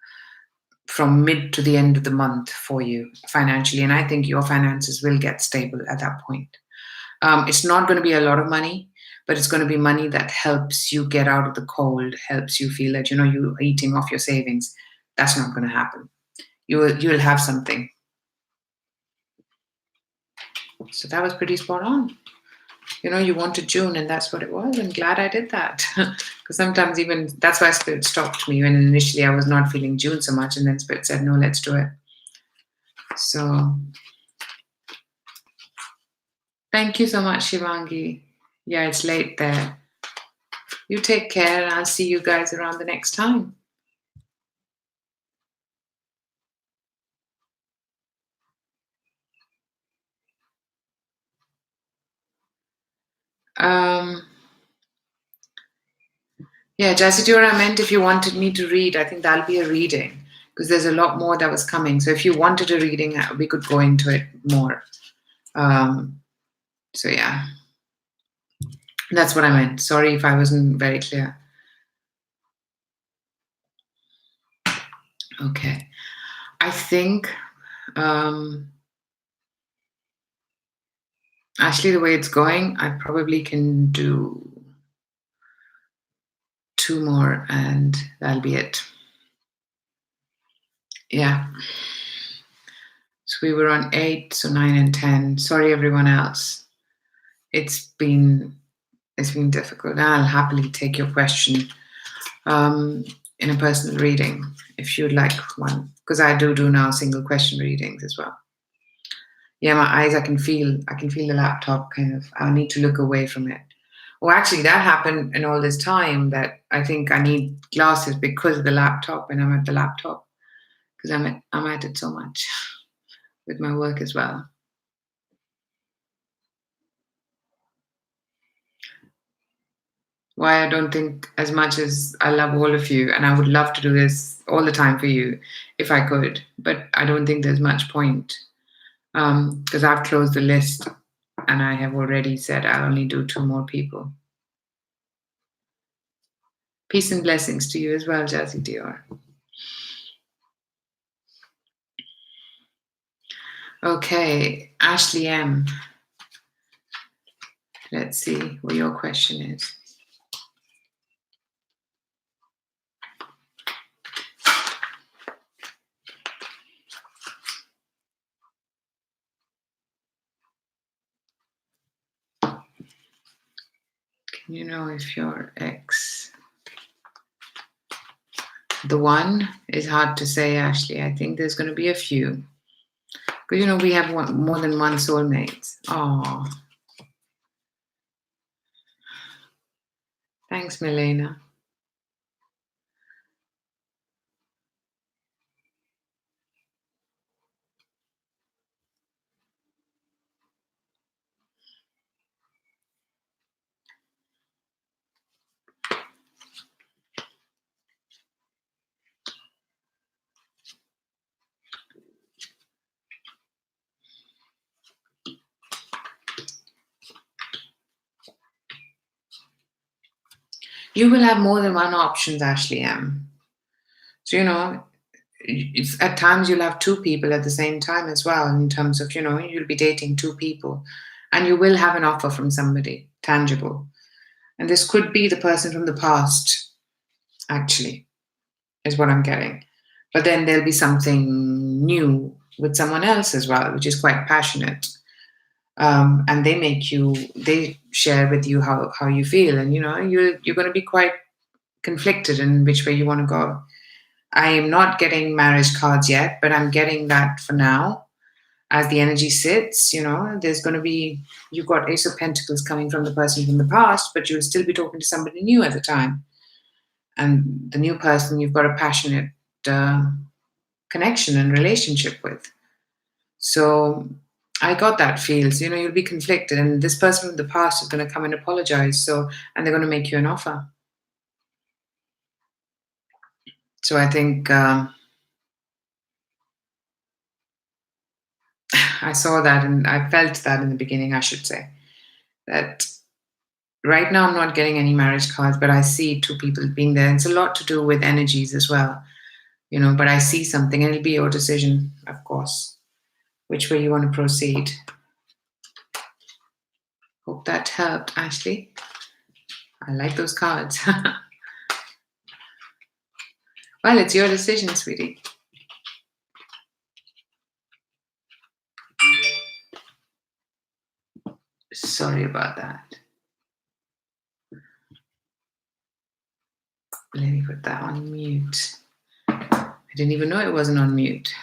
mid to the end of the month for you financially, and I think your finances will get stable at that point. It's not going to be a lot of money, but it's going to be money that helps you get out of the cold, helps you feel that you're eating off your savings. That's not going to happen. You'll have something. So that was pretty spot on. You wanted June, and that's what it was. I'm glad I did that. Because sometimes even that's why Spirit stopped me when initially I was not feeling June so much, and then Spirit said, no, let's do it. So thank you so much, Shivangi. Yeah, it's late there. You take care, and I'll see you guys around the next time. Yeah, Jasidura, I meant if you wanted me to read, I think that'll be a reading because there's a lot more that was coming. So if you wanted a reading, we could go into it more. So yeah, that's what I meant. Sorry if I wasn't very clear. Okay. I think actually the way it's going, I probably can do 2 more and that'll be it. Yeah. So we were on 8, so 9 and 10. Sorry, everyone else. It's been difficult. I'll happily take your question in a personal reading if you'd like one, because I do now single question readings as well. Yeah, my eyes, I can feel the laptop kind of. I need to look away from it. Oh, actually, that happened in all this time that I think I need glasses because of the laptop, and I'm at the laptop because I'm at it so much with my work as well. Why I don't think as much as I love all of you, and I would love to do this all the time for you if I could, but I don't think there's much point because I've closed the list and I have already said I'll only do 2 more people. Peace and blessings to you as well, Jazzy Dior. Okay, Ashley M. Let's see what your question is. Can you know if your ex... The one is hard to say, Ashley. I think there's going to be a few. Because, we have more than one soulmate. Oh, thanks, Milena. You will have more than one options, Ashley M. So, it's, at times you'll have two people at the same time as well, in terms of, you'll be dating two people and you will have an offer from somebody tangible. And this could be the person from the past, actually, is what I'm getting. But then there'll be something new with someone else as well, which is quite passionate. And they share with you how you feel. And, you're going to be quite conflicted in which way you want to go. I am not getting marriage cards yet, but I'm getting that for now. As the energy sits, there's going to be, you've got Ace of Pentacles coming from the person from the past, but you'll still be talking to somebody new at the time. And the new person you've got a passionate connection and relationship with. So I got that feel. So, you'll be conflicted, and this person from the past is going to come and apologize. And they're going to make you an offer. So I think I saw that and I felt that in the beginning, I should say. That right now I'm not getting any marriage cards, but I see two people being there. It's a lot to do with energies as well, but I see something, and it'll be your decision, of course, which way you want to proceed. Hope that helped, Ashley. I like those cards. Well, it's your decision, sweetie. Sorry about that. Let me put that on mute. I didn't even know it wasn't on mute.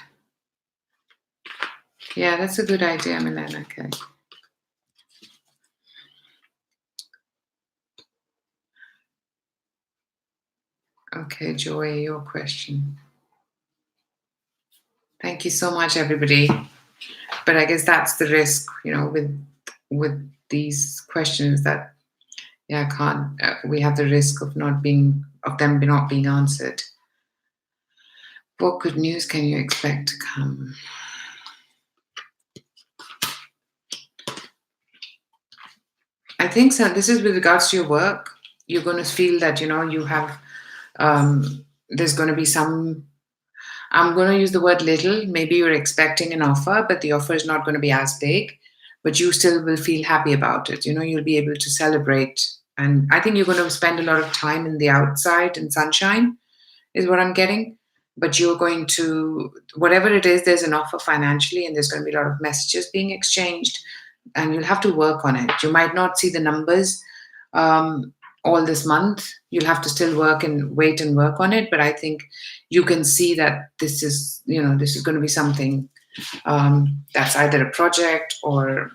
Yeah, that's a good idea, Milena. Okay. Okay, Joy, your question. Thank you so much, everybody. But I guess that's the risk, with these questions that, we have the risk of them not being answered. What good news can you expect to come? I think so. This is with regards to your work. You're going to feel that, you have, there's going to be some, I'm going to use the word little. Maybe you're expecting an offer, but the offer is not going to be as big, but you still will feel happy about it. You'll be able to celebrate. And I think you're going to spend a lot of time in the outside and sunshine, is what I'm getting. But you're going to, whatever it is, there's an offer financially, and there's going to be a lot of messages being exchanged, and you'll have to work on it. You might not see the numbers all this month. You'll have to still work and wait and work on it. But I think you can see that this is going to be something that's either a project or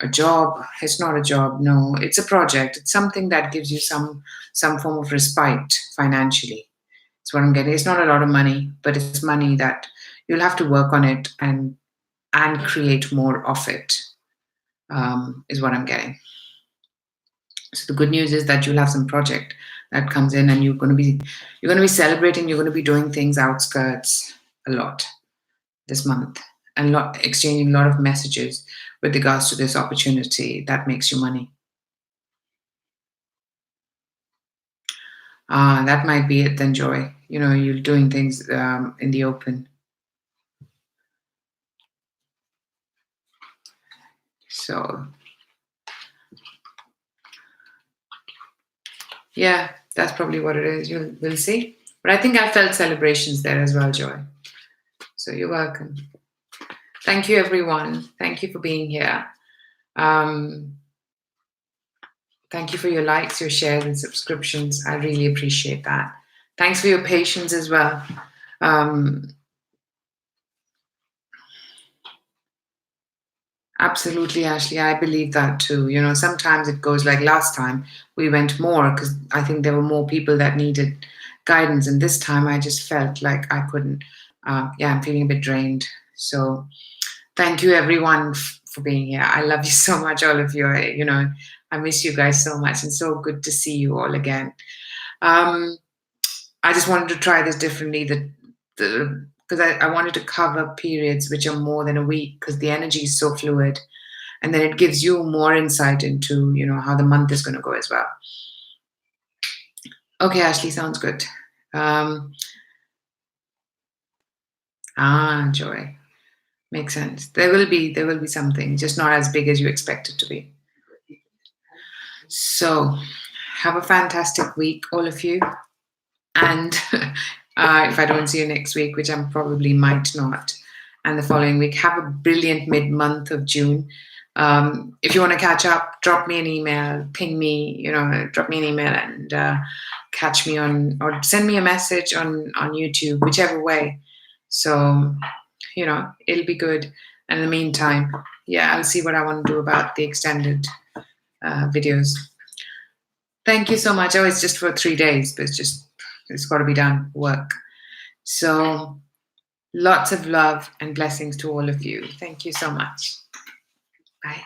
a job. It's not a job. No, it's a project. It's something that gives you some form of respite financially. That's what I'm getting. It's not a lot of money, but it's money that you'll have to work on it and create more of it, is what I'm getting. So the good news is that you'll have some project that comes in, and you're going to be celebrating. You're going to be doing things outskirts a lot this month, and exchanging a lot of messages with regards to this opportunity that makes you money. That might be it then, Joy. You're doing things in the open. So yeah, that's probably what it is. We'll see. But I think I felt celebrations there as well, Joy. So you're welcome. Thank you, everyone. Thank you for being here. Thank you for your likes, your shares, and subscriptions. I really appreciate that. Thanks for your patience as well. Absolutely, Ashley. I believe that too. You know, sometimes it goes like last time we went more because I think there were more people that needed guidance. And this time I just felt like I couldn't. I'm feeling a bit drained. So thank you, everyone, for being here. I love you so much, all of you. I miss you guys so much, and so good to see you all again. I just wanted to try this differently. Because I wanted to cover periods which are more than a week because the energy is so fluid, and then it gives you more insight into how the month is going to go as well. Okay, Ashley, sounds good. Joy, makes sense. There will be something, just not as big as you expect it to be. So, have a fantastic week, all of you. And if I don't see you next week, which I probably might not, and the following week, have a brilliant mid-month of June. If you want to catch up, drop me an email, ping me, drop me an email and catch me on, or send me a message on YouTube, whichever way. So, it'll be good. And in the meantime, I'll see what I want to do about the extended videos. Thank you so much. Oh, it's just for 3 days, but it's got to be done, work. So lots of love and blessings to all of you. Thank you so much. Bye.